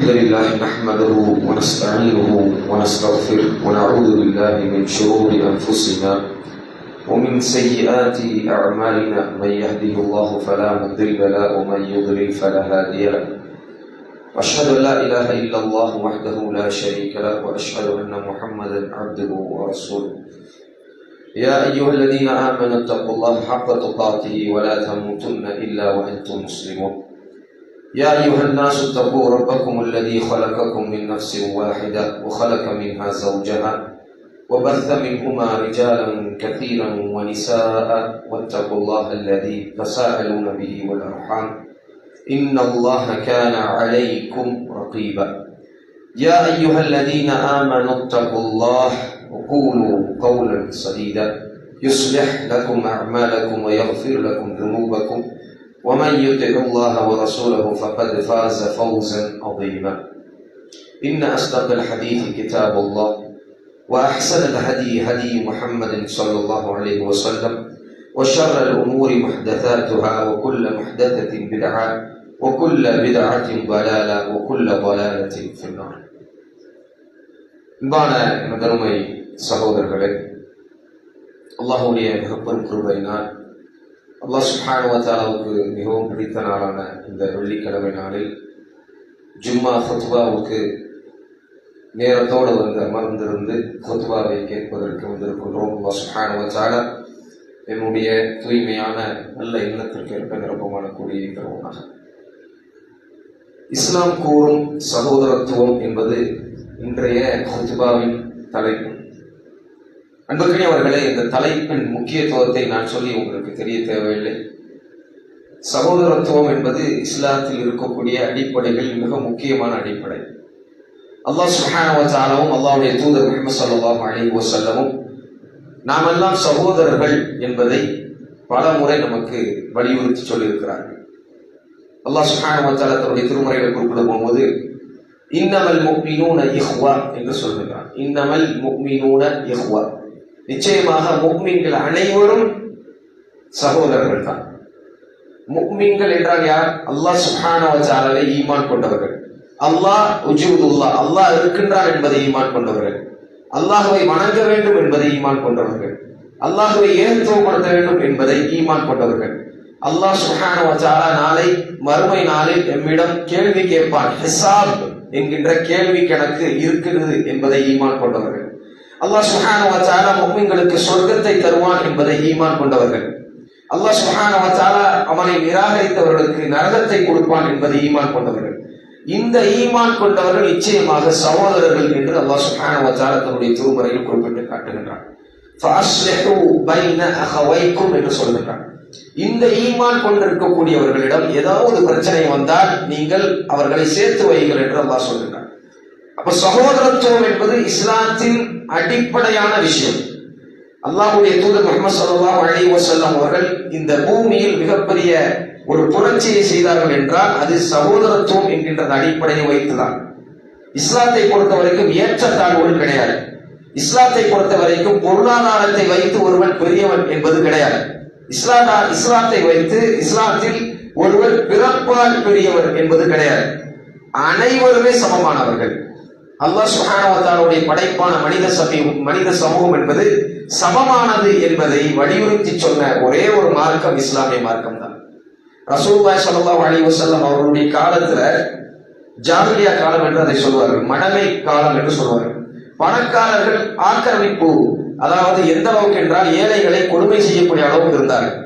الحمد لله نحمده ونستعينه ونستغفره ونعوذ بالله من شرور أنفسنا ومن سيئات أعمالنا. من يهده الله فلا مضل له ومن يضلل فلا هادي له. أشهد أن لا إله إلا الله وحده لا شريك له وأشهد أن محمدا عبده ورسوله. يا أيها الذين آمنوا اتقوا الله حق تقاته ولا تموتن إلا وأنتم مسلمون. يا أيها الناس اتقوا ربكم الذي خلقكم من نفس واحدة وخلق منها زوجها وبث منهما رجالا كثيرا ونساء واتقوا الله الذي تساءلون به والأرحام إن الله كان عليكم رقيبا. يا أيها الذين آمنوا اتقوا الله وقولوا قولا سديدا يصلح لكم أعمالكم ويغفر لكم ذنوبكم ومن يطع الله ورسوله فقد فاز فوزا عظيما. إن أصدق الحديث كتاب الله وأحسن الهدي هدي محمد صلى الله عليه وسلم وشر الأمور محدثاتها وكل محدثة بدعة وكل بدعة ضلالة وكل ضلالة في النار. அன்பான நகருமை சகோதரர்களே, அல்லாஹ்வுடைய மிகப்பெரும் கிருபையினால் அல்லாஹ் சுப்ஹானஹு வ தஆலாவுக்கு மிகவும் பிடித்த நாளான இந்த வெள்ளிக்கிழமை நாளில் ஜும்மா ஃபத்வாவுக்கு நேரத்தோடு வந்து அமர்ந்திருந்து ஃபத்வாவை கேட்பதற்கு வந்திருக்கின்றோம். அல்லாஹ் சுப்ஹானஹு வ தஆலா என்னுடைய தூய்மையான நல்ல எண்ணத்திற்கு ஏற்ப நிரப்பமான கூடிய தருவனாக. இஸ்லாம் கூறும் சகோதரத்துவம் என்பது இன்றைய ஃபத்வாவின் தலைப்பு. அன்புக்குரியவர்களே, இந்த தலைப்பின் முக்கியத்துவத்தை நான் சொல்லி உங்களுக்கு தெரிய தேவையில்லை. சகோதரத்துவம் என்பது இஸ்லாத்தில் இருக்கக்கூடிய அடிப்படைகள் மிக முக்கியமான அடிப்படை. அல்லாஹ் சுப்ஹானஹு வ தஆலாவும் அல்லாஹ்வுடைய தூதர் முஹம்மது ஸல்லல்லாஹு அலைஹி வஸல்லமும் நாமெல்லாம் சகோதரர்கள் என்பதை பல முறை நமக்கு வலியுறுத்தி சொல்லியிருக்கிறார்கள். அல்லாஹ் சுப்ஹானஹு வ தஆலா தன்னுடைய திருமறையில் குறிப்பிடும் போது இன்னமல் முஃமினூன இஹ்வா என்று சொல்கிறார். இன்னமல் முஃமினூன இஹ்வா, நிச்சயமாக முஃமின்கள் அனைவரும் சகோதரர்கள் தான். முஃமின்கள் என்றால் யார்? அல்லாஹ் சுப்ஹானஹு வ தஆலாவை ஈமான் கொண்டவர்கள், அல்லாஹ் உஜூதுல்லாஹ், அல்லாஹ் இருக்கின்றான் என்பதை ஈமான் கொண்டவர்கள், அல்லாஹ்வை வணங்க வேண்டும் என்பதை ஈமான் கொண்டவர்கள், அல்லாஹ்வை ஏகத்துவப்படுத்த வேண்டும் என்பதை ஈமான் கொண்டவர்கள். அல்லாஹ் சுப்ஹானஹு வ தஆலா நாளை மறுமை நாளில் எம்மிடம் கேள்வி கேட்பான், ஹிசாப் என்கின்ற கேள்வி கணக்கு இருக்கிறது என்பதை ஈமான் கொண்டவர்கள். அல்லாஹ் சுப்ஹானஹு வ தஆலா முஃமின்களுக்கு சொர்க்கத்தை தருவான் என்பதை ஈமான் கொண்டவர்கள். அல்லாஹ் சுப்ஹானஹு வ தஆலா அவனை நிராகரித்தவர்களுக்கு நரகத்தை கொடுப்பான் என்பதை ஈமான் கொண்டவர்கள். இந்த ஈமான் கொண்டவர்கள் நிச்சயமாக சகோதரர்கள் என்று அல்லாஹ் சுப்ஹானஹு வ தஆலா தன்னுடைய திருமறையில் குறிப்பிட்டு காட்டுகின்றான். ஃபஅஸ்லிஹு பைன அஹவைக்கும் என்று சொல்கிறான். இந்த ஈமான் கொண்டிருக்கக்கூடியவர்களிடம் ஏதாவது பிரச்சனை வந்தால் நீங்கள் அவர்களை சேர்த்து வையுங்கள் என்று அல்லாஹ் சொல்கிறான். அப்ப சகோதரத்துவம் என்பது இஸ்லாத்தின் அடிப்படையான விஷயம். அல்லாஹ்வுடைய தூதர் முஹம்மது ஸல்லல்லாஹு அலைஹி வஸல்லம் அவர்கள் இந்த பூமியில் மிகப்பெரிய ஒரு புரட்சியை செய்தார்கள் என்றால் அது சகோதரத்துவம் என்கின்ற அடிப்படையை வைத்துதான். இஸ்லாத்தை பொறுத்த வரைக்கும் ஏற்றத்தாழ்வுகள் கிடையாது. இஸ்லாத்தை பொறுத்த வரைக்கும் பொருளாதாரத்தை வைத்து ஒருவன் பெரியவன் என்பது கிடையாது. இஸ்லாத்தை வைத்து இஸ்லாத்தில் ஒருவர் பிறப்பால் பெரியவர் என்பது கிடையாது. அனைவருமே சமமானவர்கள். அல்லாஹ் சுப்ஹானஹு வ தஆலாவுடைய படைப்பான மனித சமூகம் என்பது சமமானது என்பதை வலியுறுத்தி சொன்ன ஒரே ஒரு மார்க்கம் இஸ்லாமிய மார்க்கம் தான். ரசூலுல்லாஹி ஸல்லல்லாஹு அலைஹி வஸல்லம் அவர்களுடைய காலத்துல ஜாஹிலியா காலம் என்று அதை சொல்வார்கள், மடமை காலம் என்று சொல்வார்கள். பணக்காரர்கள் ஆக்கிரமிப்பு, அதாவது எந்த அளவுக்கு என்றால் ஏழைகளை கொடுமை செய்யக்கூடிய அளவுக்கு இருந்தார்கள்,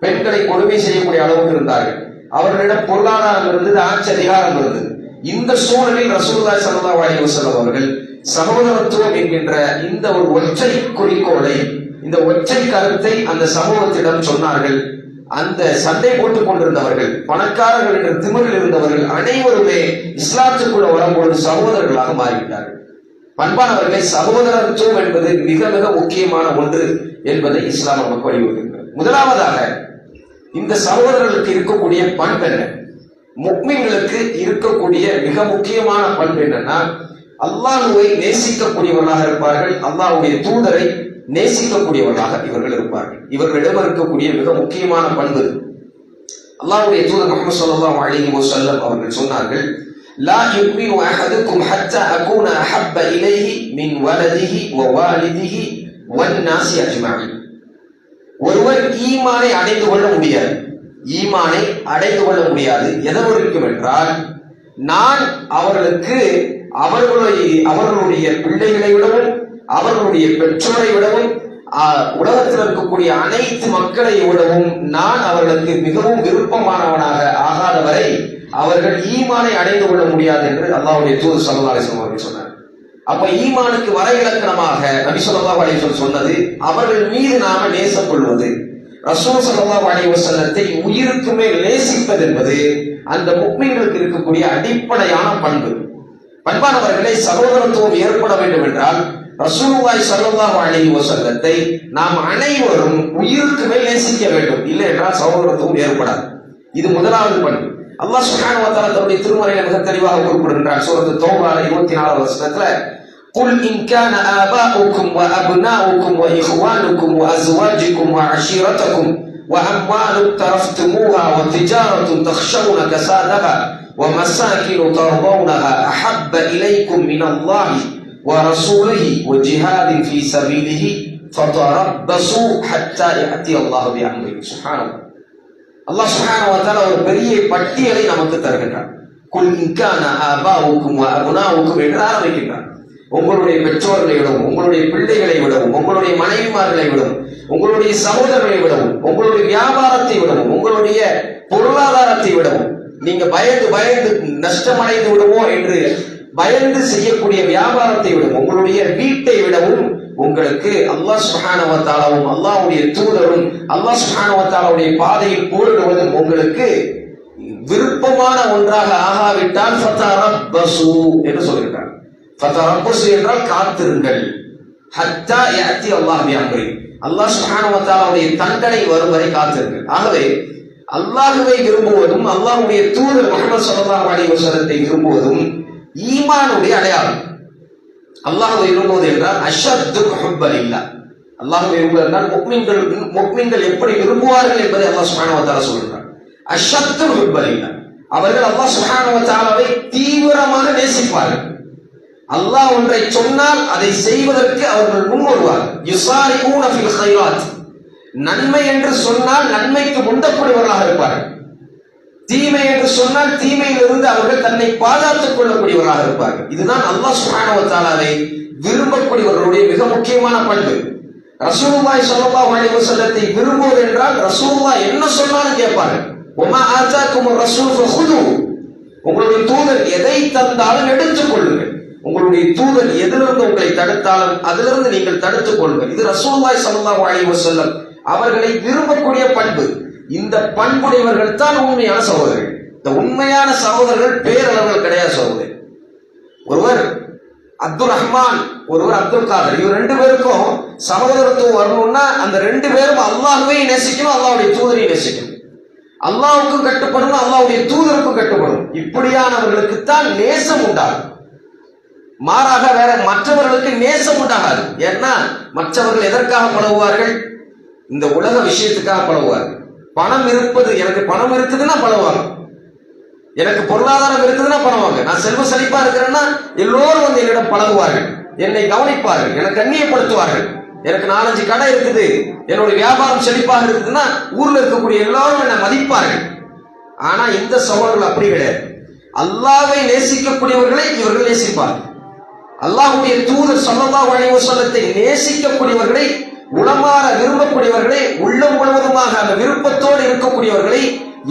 பெண்களை கொடுமை செய்யக்கூடிய அளவுக்கு இருந்தார்கள். அவர்களிடம் பொருளாதாரம் இருந்தது, ஆட்சி அதிகாரம் இருந்தது. இந்த சூழலில் ரசூலுல்லாஹி ஸல்லல்லாஹு அலைஹி வஸல்லம் அவர்கள் சகோதரத்துவம் என்கின்ற இந்த ஒரு ஒற்றை குறிக்கோளை, இந்த ஒற்றை கருத்தை அந்த சமூகத்திடம் சொன்னார்கள். அந்த சண்டை போட்டுக் கொண்டிருந்தவர்கள், பணக்காரர்கள் என்ற திமிரில் இருந்தவர்கள் அனைவருமே இஸ்லாத்துக்குள்ள வரும்பொழுது சகோதரர்களாக மாறிவிட்டார்கள். பண்பானவர்களை, சகோதரத்துவம் என்பது மிக மிக முக்கியமான ஒன்று என்பதை இஸ்லாம் நமக்கு வலியுறுத்துகிறது. முதலாவதாக இந்த சகோதரர்களுக்கு இருக்கக்கூடிய பண்பு என்ன? முஃமின்களுக்கு இருக்கக்கூடிய மிக முக்கியமான பண்பு என்னன்னா, அல்லாஹ்வை நேசிக்கக்கூடியவர்களாக இருப்பார்கள், அல்லாஹ்வுடைய தூதரை நேசிக்கக்கூடியவர்களாக இவர்கள் இருப்பார்கள். இவர்களிடம் இருக்கக்கூடிய மிக முக்கியமான பண்பு. அல்லாஹ்வுடைய தூதர் முஹம்மது ஸல்லல்லாஹு அலைஹி வஸல்லம் அவர்கள் சொன்னார்கள், லா யுமினு அஹதுக்கும் ஹத்தா அகூன அஹப்ப இலைஹி மின் வலதிஹி வ வாலிதிஹி வன் நாஸி அஜ்மஈன். ஒருவர் ஈமானை அடைந்து கொள்ள முடியாது. ஈமானை அடைந்து கொள்ள முடியாது எதற்கும் என்றால், நான் அவர்களுக்கு அவர்களுடைய பிள்ளைகளை விடவும் அவர்களுடைய பெற்றோரை விடவும் உலகத்தில் இருக்கக்கூடிய அனைத்து மக்களை விடவும் நான் அவர்களுக்கு மிகவும் விருப்பமானவனாக ஆகாதவரை அவர்கள் ஈமானை அடைந்து கொள்ள முடியாது என்று அல்லாஹ்வுடைய தூதர் ஸல்லல்லாஹு அலைஹி வஸல்லம் அவர்கள் சொன்னார். அப்ப ஈமானுக்கு வரைவிலக்கணமாக நபி ஸல்லல்லாஹு அலைஹி வஸல்லம் சொன்னது அவர்கள் மீது நாம நேசம் கொள்வது. ரசூல் ஸல்லல்லாஹு அலைஹி வஸல்லத்தை உயிருக்கு மேல் நேசிப்பது என்பது அந்த முஃமின்களுக்கு இருக்கக்கூடிய அடிப்படையான பண்பு. பண்பானவர்களை, சகோதரத்துவம் ஏற்பட வேண்டும் என்றால் ரசூலுல்லாஹி ஸல்லல்லாஹு அலைஹி வஸல்லத்தை நாம் அனைவரும் உயிருக்கு மேல் நேசிக்க வேண்டும். இல்லை என்றால் சகோதரத்துவம் ஏற்படாது. இது முதலாவது பண்பு. அல்லாஹ் சுப்ஹானஹு வ தஆலா தன்னுடைய திருமறையில் மிக தெளிவாக குறிப்பிடுகின்றார். சூரத்து தௌபால 24வது வசனத்துல, குல் இன் கான ஆபாஉக்கும் வ அப்னாஉக்கும் வ இஹ்வானுக்கும் வ அஸ்வாஜுக்கும் வ அஷீரத்துக்கும் வ அம்வாலுன் தரஃப்துமூஹா வ திஜாரத்துன் தக்ஷவுன கஸாதஹா வ மசாகினு தர்தௌனஹா அஹப்ப இலைக்கும் மினல்லாஹி வ ரசூலிஹி வ ஜிஹாதின் ஃபீ ஸபீலிஹி ஃபதரப்பஸூ ஹத்தா யஅதி அல்லாஹு பிஅம்ரிஹி. சுப்ஹானல்லாஹ். அல்லாஹ் சுப்ஹானஹு வ தஆலா ஒரு பெரிய பட்டியலை நமக்கு தருகின்றார். குல் இன் கான ஆபாஉக்கும் வ அப்னாஉக்கும் என்று ஆரம்பிக்கின்றார். உங்களுடைய பெற்றோர்களை விடவும், உங்களுடைய பிள்ளைகளை விடவும், உங்களுடைய மனைவிமார்களை விடவும், உங்களுடைய சகோதரர்களை விடவும், உங்களுடைய வியாபாரத்தை விடவும், உங்களுடைய பொருளாதாரத்தை விடவும், நீங்க பயந்து பயந்து நஷ்டமடைந்து விடுமோ என்று பயந்து செய்யக்கூடிய வியாபாரத்தை விடவும், உங்களுடைய வீட்டை விடவும் உங்களுக்கு அல்லாஹ் சுப்ஹானஹு வ தஆலாவும் அல்லாஹ்வுடைய தூதரும் அல்லாஹ் சுப்ஹானஹு வ தஆலாவுடைய பாதையில் போரிடுவதும் உங்களுக்கு விருப்பமான ஒன்றாக ஆகாவிட்டால் ஃபதரப்பஸூ என்று சொல்கிறார். ஃபதரப்பஸூ என்றால் காத்திருங்கள். ஹத்தா யஅதி அல்லாஹு பிஅம்ரிஹி, அல்லாஹ் சுப்ஹானஹு வ தஆலாவுடைய தண்டனை வரும் வரை காத்திருங்கள். ஆகவே அல்லாஹ்வை விரும்புவதும் அல்லாஹ்வுடைய தூதர் முஹம்மது ஸல்லல்லாஹு அலைஹி வஸல்லத்தை விரும்புவதும் ஈமானுடைய அடையாளம். அல்லாஹ்வை விரும்புவது என்றால் அஷத்து ஹுப்பன் இல்லா, அல்லாஹ்வை விரும்புவது என்றால் முஃமின்கள் எப்படி விரும்புவார்கள் என்பதை அல்லாஹ் சுப்ஹானஹு வ தஆலா சொல்கிறார். அஷத்து ஹுப்பன் இல்லா, அவர்கள் அல்லாஹ் சுப்ஹானஹு வ தஆலாவை தீவிரமாக நேசிப்பார்கள். அல்லாஹ் ஒன்றை சொன்னால் அதை செய்வதற்கு அவர்கள் முன் வருவார்கள். யுஸாரிஊன ஃபில் கைராத், நன்மை என்று சொன்னால் நன்மைக்கு முந்தக்கூடியவர்களாக இருப்பார்கள். தீமை என்று சொன்னால் தீமையிலிருந்து அவர்கள் தன்னை பாதுகாத்துக் கொள்ளக்கூடியவர்களாக இருப்பார்கள். இதுதான் அல்லாஹ் சுப்ஹானஹு வ தஆலாவை விரும்பக்கூடியவர்களுடைய மிக முக்கியமான பண்பு. ரசூலுல்லாஹி ஸல்லல்லாஹு அலைஹி வஸல்லத்தை விரும்புவது என்றால் ரசூலுல்லாஹ் என்ன சொன்னாலும் கேட்பார்கள். வமா ஆதாகுமுர் ரசூல் ஃபஹுது, உங்களுடைய தூதர் எதை தந்தாலும் எடுத்துக் கொள்ளுங்கள். உங்களுடைய தூதர் எதிலிருந்து உங்களை தடுத்தாலும் அதிலிருந்து நீங்கள் தடுத்துக் கொள்ளுங்கள். இது ரசூலுல்லாஹி ஸல்லல்லாஹு அலைஹி வஸல்லம் அவர்களை விரும்பக்கூடிய பண்பு. இந்த பண்புடையவர்கள் தான் உண்மையான சகோதரர்கள். இந்த உண்மையான சகோதரர்கள் பேரளவுகள் கிடையாது சகோதரர். ஒருவர் அப்துல் ரஹ்மான், ஒருவர் அப்துல் காதர், இவர் ரெண்டு பேருக்கும் சகோதரத்துவம் வரணும்னா அந்த ரெண்டு பேரும் அல்லாஹ்வை நேசிக்கணும், அல்லாஹ்வுடைய தூதரை நேசிக்கணும். அல்லாஹ்வுக்கும் கட்டுப்படணும், அல்லாஹ்வுடைய தூதருக்கும் கட்டுப்படணும். இப்படியானவர்களுக்கு தான் நேசம் உண்டாகும். மாறாக வேற மற்றவர்களுக்கு நேசம் உண்டாகாது. ஏன்னா மற்றவர்கள் எதற்காக பழகுவார்கள்? இந்த உலக விஷயத்துக்காக பழகுவார்கள். பணம் இருப்பது, எனக்கு பணம் இருக்குதுன்னா பழகுவாங்க, எனக்கு பொருளாதாரம் இருக்குதுன்னா பழகுவாங்க. நான் செல்வ செழிப்பா இருக்கிறேன்னா எல்லோரும் வந்து என்னிடம் பழகுவார்கள், என்னை கவனிப்பார்கள், எனக்கு கண்ணியப்படுத்துவார்கள். எனக்கு 4-5 கடை இருக்குது, என்னுடைய வியாபாரம் செழிப்பாக இருக்குதுன்னா ஊர்ல இருக்கக்கூடிய எல்லாரும் என்னை மதிப்பார்கள். ஆனா இந்த சகோதரர்கள் அப்படி கிடையாது. அல்லாஹ்வை நேசிக்கக்கூடியவர்களை இவர்கள் நேசிப்பார்கள். அல்லாஹ்வுடைய தூதர் ஸல்லல்லாஹு அலைஹி வஸல்லத்தை நேசிக்கக்கூடியவர்களை, உளமாற விரும்பக்கூடியவர்களை, உள்ளம் முழுவதுமாக அந்த விருப்பத்தோடு இருக்கக்கூடியவர்களை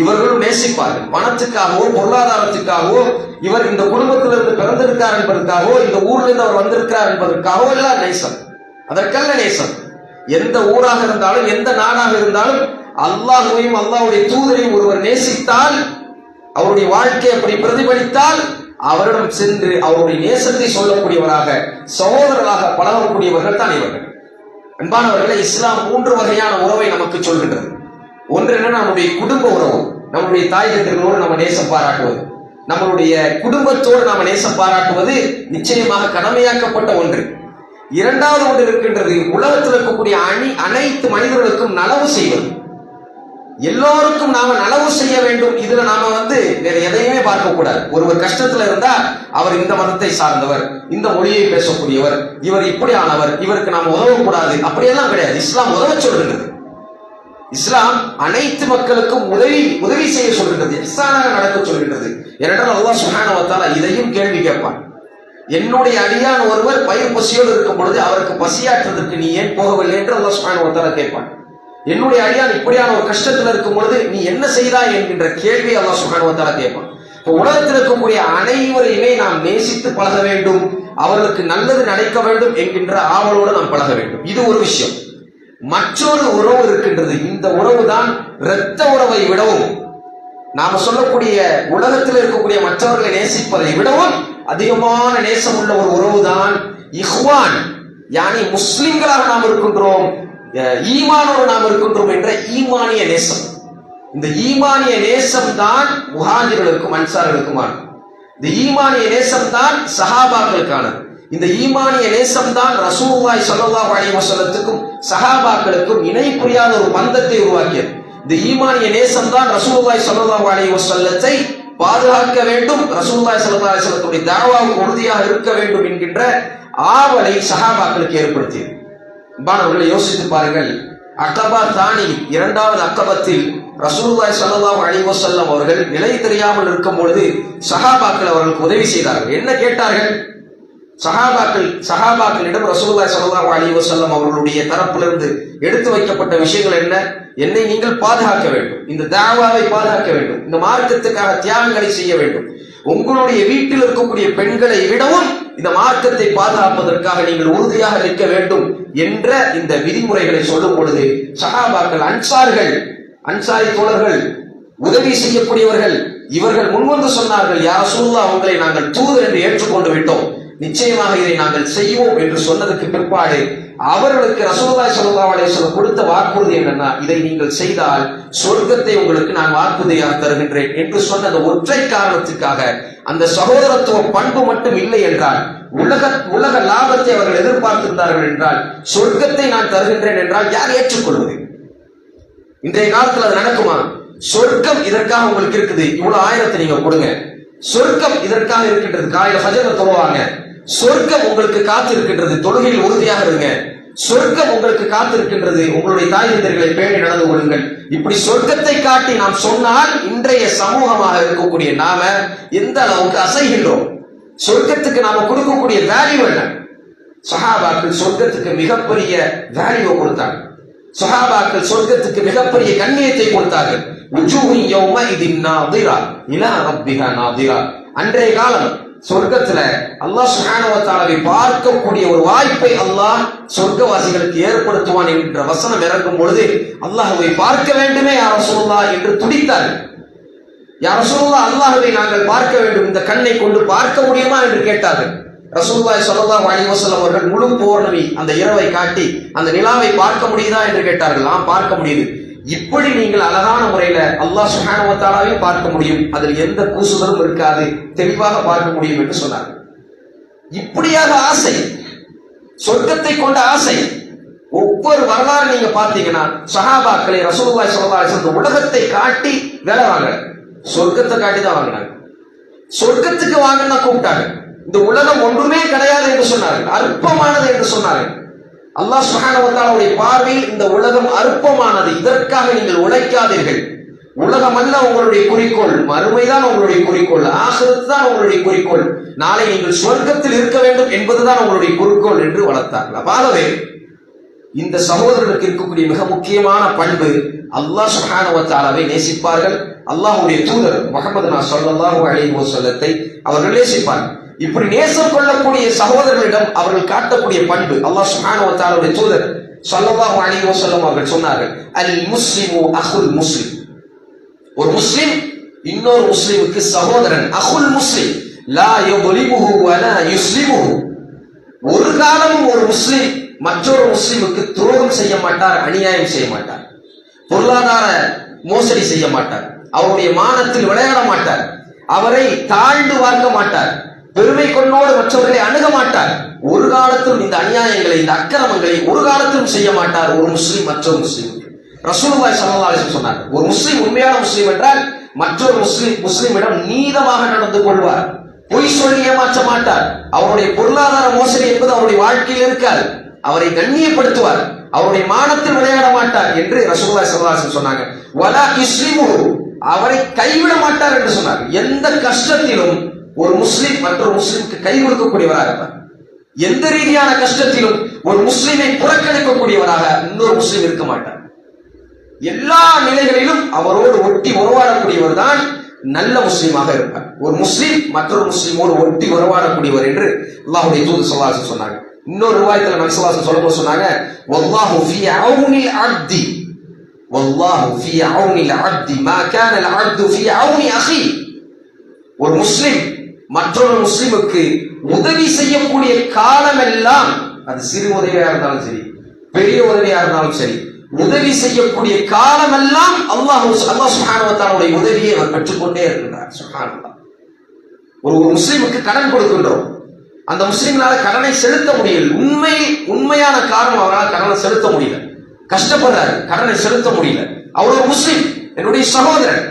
இவர்களும் நேசிப்பார்கள். பணத்துக்காகவோ பொருளாதாரத்துக்காகவோ, இவர் இந்த குடும்பத்திலிருந்து பிறந்திருக்கார் என்பதற்காகவோ, இந்த ஊர்ல இருந்து அவர் வந்திருக்கிறார் என்பதற்காகவோ எல்லாம் நேசம், அதற்கல்ல நேசம். எந்த ஊராக இருந்தாலும் எந்த நாடாக இருந்தாலும் அல்லாஹ்வையும் அல்லாஹ்வுடைய தூதரையும் ஒருவர் நேசித்தால், அவருடைய வாழ்க்கை அப்படி பிரதிபலித்தால் அவரிடம் சென்று அவருடைய நேசத்தை சொல்லக்கூடியவராக, சகோதரர்களாக பழகக்கூடியவர்கள் தான் இவர்கள். அன்பானவர்களை, இஸ்லாம் 3 வகையான உறவை நமக்கு சொல்கின்றது. ஒன்று என்ன, நம்முடைய குடும்ப உறவு, நம்முடைய தாய் தந்தைகளோடு நம்ம நேசம் பாராட்டுவது, நம்மளுடைய குடும்பத்தோடு நாம நேசம் பாராட்டுவது நிச்சயமாக கடமையாக்கப்பட்ட ஒன்று. இரண்டாவது ஒன்று இருக்கின்றது, உலகத்தில் இருக்கக்கூடிய அனைத்து மனிதர்களுக்கும் நலவு செய்வது. எல்லோருக்கும் நாம நலவு செய்ய வேண்டும். இதுல நாம வேற எதையுமே பார்க்க கூடாது. ஒருவர் கஷ்டத்துல இருந்தா அவர் இந்த மதத்தை சார்ந்தவர், இந்த மொழியை பேசக்கூடியவர், இவர் இப்படியானவர், இவருக்கு நாம உதவக்கூடாது, அப்படியெல்லாம் கிடையாது. இஸ்லாம் உதவ சொல்லுகிறது. இஸ்லாம் அனைத்து மக்களுக்கும் உதவி செய்ய சொல்கின்றது, இஹ்சானாக நடக்க சொல்கின்றது. ஏனென்றால் அல்லாஹ் சுப்ஹானஹு வ தஆலா இதையும் கேள்வி கேட்பான். என்னுடைய அடியான் ஒருவர் பயிர் பசியோடு இருக்கும் பொழுது அவருக்கு பசியாற்றுவதற்கு நீ ஏன் போகவில்லை என்று அல்லாஹ் சுப்ஹானஹு வ தஆலா கேட்பான். என்னுடைய அடியான் இப்படியான ஒரு கஷ்டத்தில் இருக்கும் பொழுது நீ என்ன செய்தாய் என்கின்ற கேள்வி அல்லாஹ் சுப்ஹானஹு வ தஆலா கேட்பான். உலகத்தில் இருக்கக்கூடிய அனைவரையுமே நாம் நேசித்து பழக வேண்டும், அவர்களுக்கு நல்லது நடக்க வேண்டும் என்கின்ற ஆவலோடு நாம் பழக வேண்டும். இது ஒரு விஷயம். மற்றொரு உறவு இருக்கின்றது. இந்த உறவு தான் இரத்த உறவை விடவும், நாம சொல்லக்கூடிய உலகத்தில் இருக்கக்கூடிய மற்றவர்களை நேசிப்பதை விடவும் அதிகமான நேசம் உள்ள ஒரு உறவு தான் இஹ்வான். யானி முஸ்லிம்களாக நாம் இருக்கின்றோம், ஈமானோடு நாம் இருக்கின்றோம் என்ற ஈமானிய நேசம். இந்த ஈமானிய நேசம் தான் முஹாஜிர்களுக்கும் அன்சார்களுக்குமானது. இந்த ஈமானிய நேசம் தான் சஹாபாக்களுக்கானது. இந்த ஈமானிய நேசம் தான் ரசூலுல்லாஹி ஸல்லல்லாஹு அலைஹி வஸல்லத்துக்கும் சஹாபாக்களுக்கும் இணை புரியாத ஒரு பந்தத்தை உருவாக்கியது. இந்த ஈமானிய நேசம் தான் ரசூலுல்லாஹி ஸல்லல்லாஹு அலைஹி வஸல்லத்தை பாதுகாக்க வேண்டும், ரசூலுல்லாஹி ஸல்லல்லாஹு அலைஹி வஸல்லத்துடைய தஅவாவுக்கு உறுதியாக இருக்க வேண்டும் என்கின்ற ஆவலை சஹாபாக்களுக்கு ஏற்படுத்தியது. அன்பானவர்களை யோசித்து பாருங்கள். அக்கபா தானி, இரண்டாவது அக்கபத்தில் ரசூலுல்லாஹி ஸல்லல்லாஹு அலைஹி வஸல்லம் அவர்கள் நிலை தெரியாமல் இருக்கும் பொழுது சஹாபாக்கள் அவர்களுக்கு உதவி செய்தார்கள். என்ன கேட்டார்கள்? சஹாபாக்களிடம் ரசூலுல்லாஹி ஸல்லல்லாஹு அலைஹி வஸல்லம் அவர்களுடைய தரப்பிலிருந்து எடுத்து வைக்கப்பட்ட விஷயங்கள் என்ன? என்னை நீங்கள் பாதுகாக்க வேண்டும், இந்த தாவாவை பாதுகாக்க வேண்டும், இந்த மார்க்கத்துக்காக தியாகங்களை செய்ய வேண்டும், உங்களுடைய வீட்டில் இருக்கக்கூடிய பெண்களை விடவும் இந்த மார்க்கத்தை பாதுகாப்பதற்காக நீங்கள் உறுதியாக இருக்க வேண்டும் என்ற இந்த விதிமுறைகளை சொல்லும் பொழுது சஹாபாக்கள், அன்சாரி தோழர்கள், உதவி செய்யக்கூடியவர்கள், இவர்கள் முன்வந்து சொன்னார்கள், யா ரசூலுல்லாஹ், உங்களை நாங்கள் தூதர் என்று ஏற்றுக்கொண்டு விட்டோம், நிச்சயமாக இதை நாங்கள் செய்வோம் என்று சொன்னதுக்கு பிற்பாடு அவர்களுக்கு ரசூலுல்லாஹி ஸல்லல்லாஹு அலைஹி வஸல்லம் கொடுத்த வாக்குறுதி என்னன்னா, இதை நீங்கள் செய்தால் சொர்க்கத்தை உங்களுக்கு நான் வாக்குறுதியாக தருகின்றேன் என்று சொன்ன அந்த ஒற்றை காரணத்துக்காக, அந்த சகோதரத்துவ பண்பு மட்டும் இல்லை என்றால், உலக லாபத்தை அவர்கள் எதிர்பார்த்திருந்தார்கள் என்றால், சொர்க்கத்தை நான் தருகின்றேன் என்றால் யார் ஏற்றுக்கொள்வது? இன்றைய காலத்தில் அது நடக்குமா? சொர்க்கம் இதற்காக உங்களுக்கு இருக்குது, இவ்வளவு ஆயிரத்தை நீங்க கொடுங்க, சொர்க்கம் இதற்காக இருக்கின்றது, காலையில ஃபஜ்ர் தொழுவாங்க, சொர்க்கம் உங்களுக்கு காத்திருக்கின்றது, தொழுகையில் உறுதியாக இருங்க, சொர்க்கம் உங்களுக்கு காத்திருக்கின்றது, உங்களுடைய தாய் தந்தையர்களை பேணி நடந்து கொள்ளுங்கள். இப்படி சொர்க்கத்தை காட்டி நாம் சொன்னால் இன்றைய சமூகமாக இருக்கக்கூடிய நாம எந்த அளவுக்கு அசைகின்றோம்? சொர்க்கத்துக்கு நாம கொடுக்கக்கூடிய வேல்யூ என்ன? சஹாபாக்கள் சொர்க்கத்துக்கு மிகப்பெரிய வேல்யூ கொடுத்தாங்க. சஹாபாக்கள் சொர்க்கத்துக்கு மிகப்பெரிய கண்ணியத்தை கொடுத்தார்கள். அன்றைய காலம் சொர்க்கத்துல அல்லாஹ் சுப்ஹானஹு வ தஆலாவை பார்க்கக்கூடிய ஒரு வாய்ப்பை அல்லாஹ் சொர்க்கவாசிகளுக்கு ஏற்படுத்துவான் என்ற வசனம் இறங்கும் பொழுது அல்லாஹ்வை பார்க்க வேண்டுமே யா ரசூலுல்லாஹ் என்று துடித்தார்கள். யா ரசூலுல்லாஹ், அல்லாஹ்வை நாங்கள் பார்க்க வேண்டும், இந்த கண்ணை கொண்டு பார்க்க முடியுமா என்று கேட்டார்கள். ரசூலுல்லாஹி ஸல்லல்லாஹு அலைஹி வஸல்லம் அவர்கள் முழு பௌர்ணமி அந்த இரவை காட்டி அந்த நிலாவை பார்க்க முடியுதா என்று கேட்டார்கள். பார்க்க முடியுது. இப்படி நீங்கள் அழகான முறையில அல்லாஹ் சுப்ஹானஹு வ தஆலாவை பார்க்க முடியும், அதில் எந்த கூசுதலும் இருக்காது, தெளிவாக பார்க்க முடியும் என்று சொன்னார். இப்படியாக ஆசை, சொர்க்கத்தை கொண்ட ஆசை. ஒவ்வொரு வரலாறு நீங்க பார்த்தீங்கன்னா சஹாபாக்களை ரசூலுல்லாஹி ஸல்லல்லாஹு அலைஹி வஸல்லம் உலகத்தை காட்டி வேலை வாங்க, சொர்க்கத்தை காட்டி தான் வாங்கினாங்க. சொர்க்கத்துக்கு வாங்கினா கூப்பிட்டாங்க. இந்த உலகம் ஒன்றுமே கிடையாது என்று சொன்னார்கள், அற்பமானது என்று சொன்னார்கள். அல்லாஹ் சுப்ஹானஹு வ தஆலாவுடைய பார்வையில் இந்த உலகம் அற்பமானது, இதற்காக நீங்கள் உழைக்காதீர்கள். உலகம் அல்ல உங்களுடைய குறிக்கோள், மறுமைதான் உங்களுடைய குறிக்கோள், ஆகிரத் தான் உங்களுடைய குறிக்கோள், நாளை நீங்கள் சொர்க்கத்தில் இருக்க வேண்டும் என்பதுதான் உங்களுடைய குறிக்கோள் என்று வளர்த்தார்கள். ஆகவே இந்த சகோதரர்களுக்கு இருக்கக்கூடிய மிக முக்கியமான பண்பு, அல்லாஹ் சுப்ஹானஹு வ தஆலாவை நேசிப்பார்கள், அல்லாஹ்வுடைய தூதர் முஹம்மது ஸல்லல்லாஹு அலைஹி வஸல்லத்தை அவர்கள் நேசிப்பார்கள். இப்படி நேசம் கொள்ளக்கூடிய சகோதரர்களிடம் அவர்கள் காட்டக்கூடிய பண்பு, அல்லாஹ் சுப்ஹானஹு வ தஆலாவுடைய தூதர் ஸல்லல்லாஹு அலைஹி வஸல்லம் அவர்கள் சொன்னார்கள், அல் முஸ்லிமு அஹுல் முஸ்லிம். ஒரு முஸ்லிம் இன்னொரு முஸ்லிமுக்கு சகோதரன். அஹுல் முஸ்லிம் லா யுலிமுஹு வ லா யுஸ்லிமுஹு. ஒரு காலமும் ஒரு முஸ்லிம் மற்றொரு முஸ்லிமுக்கு துரோகம் செய்ய மாட்டார், அநியாயம் செய்ய மாட்டார், பொருளாதார மோசடி செய்ய மாட்டார், அவருடைய மானத்தில் விளையாட மாட்டார், அவரை தாழ்ந்து பார்க்க மாட்டார், பெருமை கொண்டோடு மற்றவர்களை அணுக மாட்டார். ஒரு காலத்திலும் இந்த அநியாயங்களை, இந்த அக்கிரமங்களை ஒரு காலத்திலும் செய்ய மாட்டார் ஒரு முஸ்லிம் மற்றொரு முஸ்லிமுக்கு. ரசூலுல்லாஹி ஸல்லல்லாஹு அலைஹி வஸல்லம் சொன்னார், ஒரு முஸ்லிம் உண்மையான முஸ்லிம் என்றால் மற்றொரு முஸ்லிமிடம் நீதமாக நடந்து கொள்வார், பொய் சொல்லி ஏமாற்ற மாட்டார், அவருடைய பொருளாதார மோசடி என்பது அவருடைய வாழ்க்கையில் இருக்காது, அவரை கண்ணியப்படுத்துவார், அவருடைய மானத்தில் விளையாட மாட்டார் என்று ரசூலுல்லாஹி ஸல்லல்லாஹு அலைஹி வஸல்லம் சொன்னாங்க. வலா யுஸ்லிமுஹு, அவரை கைவிட மாட்டார் என்று சொன்னார். எந்த கஷ்டத்திலும் ஒரு முஸ்லிம் மற்றொரு முஸ்லிமுக்கு கை கொடுக்கக்கூடியவராக இருப்பார். எந்த ரீதியான கஷ்டத்திலும் ஒரு முஸ்லிமை புறக்கணிக்கக்கூடியவராக இன்னொரு முஸ்லிம் இருக்க மாட்டார். எல்லா நிலைகளிலும் அவரோடு ஒட்டி உறவாடக்கூடியவர் தான் நல்ல முஸ்லீமாக இருப்பார். ஒரு முஸ்லீம் மற்றொரு முஸ்லீமோடு ஒட்டி உறவாடக்கூடியவர் என்று அல்லாஹ்வுடைய தூதர் ஸல்லல்லாஹு அலைஹி வஸல்லம் சொன்னாங்க. இன்னொரு ரிவாயத்துல நபி ஸல்லல்லாஹு அலைஹி வஸல்லம் சொல்லும்போது சொன்னாங்க, வல்லாஹு ஃபீ அவுனில் அப்தி, வல்லாஹு ஃபீ அவுனில் அப்தி மா கான அல் அப்து ஃபீ அவுனி அஹி. ஒரு முஸ்லிம் மற்றொரு முஸ்லிமுக்கு உதவி செய்யக்கூடிய காலமெல்லாம், அது சிறு உதவியா இருந்தாலும் சரி பெரிய உதவியா இருந்தாலும் சரி, உதவி செய்யக்கூடிய காலமெல்லாம் அல்லாஹ் சுப்ஹானஹு வ தஆலாவுடைய உதவியை அவர் பெற்றுக்கொண்டே இருக்கிறார். சுப்ஹானல்லாஹ். ஒரு முஸ்லிமுக்கு கடன் கொடுக்கின்றோம், அந்த முஸ்லிம்னால கடனை செலுத்த முடியல, உண்மையான காரணம் அவரால் கடனை செலுத்த முடியல, கஷ்டப்படுறாரு, கடனை செலுத்த முடியல, அவர் ஒரு முஸ்லிம், என்னுடைய சகோதரன்.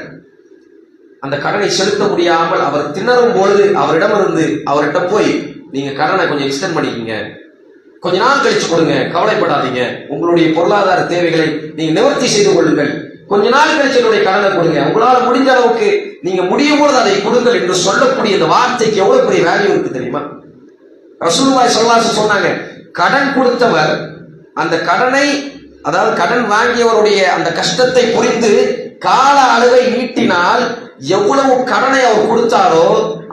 அந்த கடனை செலுத்த முடியாமல் அவர் திணறும் பொழுது அவர்கிட்ட போய் நீங்க கடனை கொஞ்சம் எக்ஸ்டெண்ட் பண்ணிக்கங்க, கொஞ்ச நாள் கழிச்சு கொடுங்க, கவலைப்படாதீங்க, உங்களுடைய பொருளாதார தேவைகளை நீங்க நிவர்த்தி செய்து கொள்ளுங்கள், கொஞ்ச நாள் கழிச்சு என்னுடைய கடனை கொடுங்க, உங்களால முடிஞ்ச அளவுக்கு நீங்க முடியும் பொழுது அதை கொடுங்கள் என்று சொல்லக்கூடிய இந்த வார்த்தைக்கு எவ்வளவு பெரிய வேல்யூ இருக்கு தெரியுமா? ரசூலுல்லாஹி ஸல்லல்லாஹு அலைஹி வஸல்லம் சொன்னாங்க, கடன் கொடுத்தவர் அந்த கடனை, அதாவது கடன் வாங்கியவருடைய அந்த கஷ்டத்தை புரிந்து கால அளவை நீட்டினால் எவ்வளவு கடனை அவர் கொடுத்தாரோ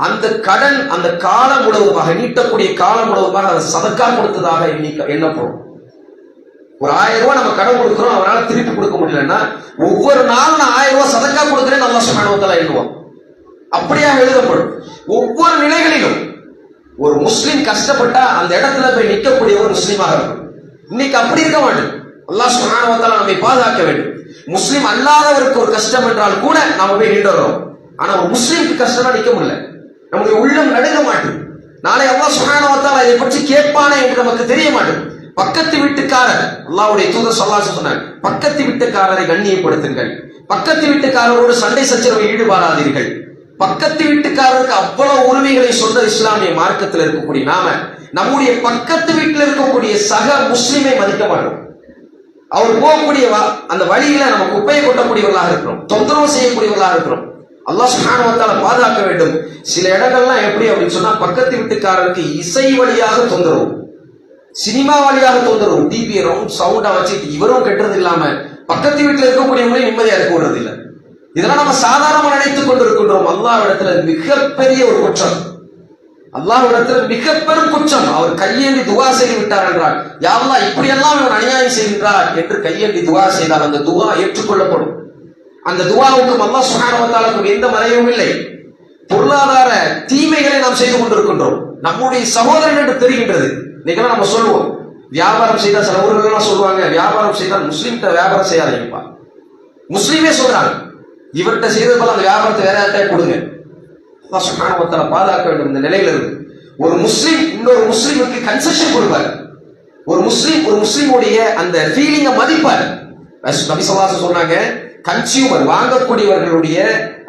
அந்த கடன் அந்த காலம் முழுவதுமாக, நீட்டக்கூடிய காலம் முழுவதுமாக அதை சதக்கா கொடுத்ததாக எண்ணப்படும். ஒரு 1000 ரூபாய் நம்ம கடன் கொடுக்கிறோம், அவரால் திருப்பி கொடுக்க முடியலன்னா ஒவ்வொரு நாளும் நான் 1000 ரூபாய் சதக்கா கொடுக்கிறேன்னு அல்லாஹ் சுப்ஹானஹு வ தஆலா எண்ணுவான். அப்படியாக எழுதப்படும். ஒவ்வொரு நிலைகளிலும் ஒரு முஸ்லிம் கஷ்டப்பட்டா அந்த இடத்துல போய் நிற்கக்கூடிய ஒரு முஸ்லீமாக இருக்கும். இன்னைக்கு அப்படி இருக்க மாட்டோம். அல்லாஹ் சுப்ஹானஹு வ தஆலா நம்மை பாதுகாக்க வேண்டும். முஸ்லிம் அல்லாதவருக்கு ஒரு கஷ்டம் என்றால் கூட நாம போய் நின்றோம். ஆனா ஒரு முஸ்லிமுக்கு கஷ்டமா நிக்க முடியல, நம்முடைய உள்ளம் நடுங்க மாட்டோம். நாளை அல்லாஹ் சுப்ஹானஹு வ தஆலா இதை பற்றி கேட்பானே என்று நமக்கு தெரிய மாட்டோம். பக்கத்து வீட்டுக்காரர், அல்லாஹ்வுடைய தூதர் ஸல்லல்லாஹு அலைஹி வஸல்லம் சொன்னாங்க, பக்கத்து வீட்டுக்காரரை கண்ணியப்படுத்துங்கள், பக்கத்து வீட்டுக்காரரோடு சண்டை சச்சரவில் ஈடுபடாதீர்கள். பக்கத்து வீட்டுக்காரருக்கு அவ்வளவு உரிமைகளை சொன்ன இஸ்லாமிய மார்க்கத்தில் இருக்கக்கூடிய நாம நம்முடைய பக்கத்து வீட்டில் இருக்கக்கூடிய சக முஸ்லிமை மதிக்க மாட்டோம். அவர் போகக்கூடிய அந்த வழியில நம்ம குப்பையை கொட்டக்கூடியவர்களாக இருக்கிறோம், தொந்தரவு செய்யக்கூடியவர்களாக இருக்கிறோம். அல்லாஹ் சுப்ஹானஹு வ தஆலா பாதுகாக்க வேண்டும். சில இடங்கள்லாம் எப்படி அப்படின்னு சொன்னா, பக்கத்து வீட்டுக்காரருக்கு இசை வழியாக தொந்தரவு, சினிமா வழியாக தொந்தரவு, டிவி ரவுண்ட் சவுண்டா வச்சுட்டு இவரும் கெட்டது இல்லாம பக்கத்து வீட்டுல இருக்கக்கூடியவங்களே நிம்மதியா இருக்க விடுறது இல்லை. இதெல்லாம் நம்ம சாதாரணமா நினைத்துக் கொண்டிருக்கின்றோம். அல்லாஹ்விடத்துல மிகப்பெரிய ஒரு குற்றம், அல்லாஹ்விடத்தில் மிக பெரும் குற்றம். அவர் கையேந்தி துவா செய்து விட்டார் என்றால், யா அல்லாஹ் இப்படியெல்லாம் இவன் அநியாயம் செய்கின்றார் என்று கையேந்தி துவா செய்தால் அந்த துவா ஏற்றுக்கொள்ளப்படும். அந்த துவாவுக்கும் அல்லாஹ் சுப்ஹானஹு வ தஆலாவுக்கும் எந்த மறைவும் இல்லை. பொருளாதார தீமைகளை நாம் செய்து கொண்டிருக்கின்றோம், நம்முடைய சகோதரன் என்று தெரிகின்றது. இன்னைக்கெல்லாம் நம்ம சொல்லுவோம், வியாபாரம் செய்தால் சில ஊர்கள் சொல்லுவாங்க, வியாபாரம் செய்தால் முஸ்லீம்கிட்ட வியாபாரம் செய்யாதீங்கப்பா. முஸ்லீமே சொல்றாங்க, இவர்கிட்ட செய்தது போல அந்த வியாபாரத்தை வேற யார்கிட்ட கொடுங்க. அல்லாஹ் சுப்ஹானஹு வ தஆலா பாதுகாக்க வேண்டும். இந்த நிலையில இருக்கு ஒரு முஸ்லீம் இன்னொரு முஸ்லீமுக்கு கன்செஷன் கொடுப்பார், ஒரு முஸ்லீமுடைய அந்த ஃபீலிங்கை மதிப்பார். நபி ஸல்லல்லாஹு அலைஹி வஸல்லம் சொன்னாங்க, கன்சியூமர் வாங்கக்கூடியவர்களுடைய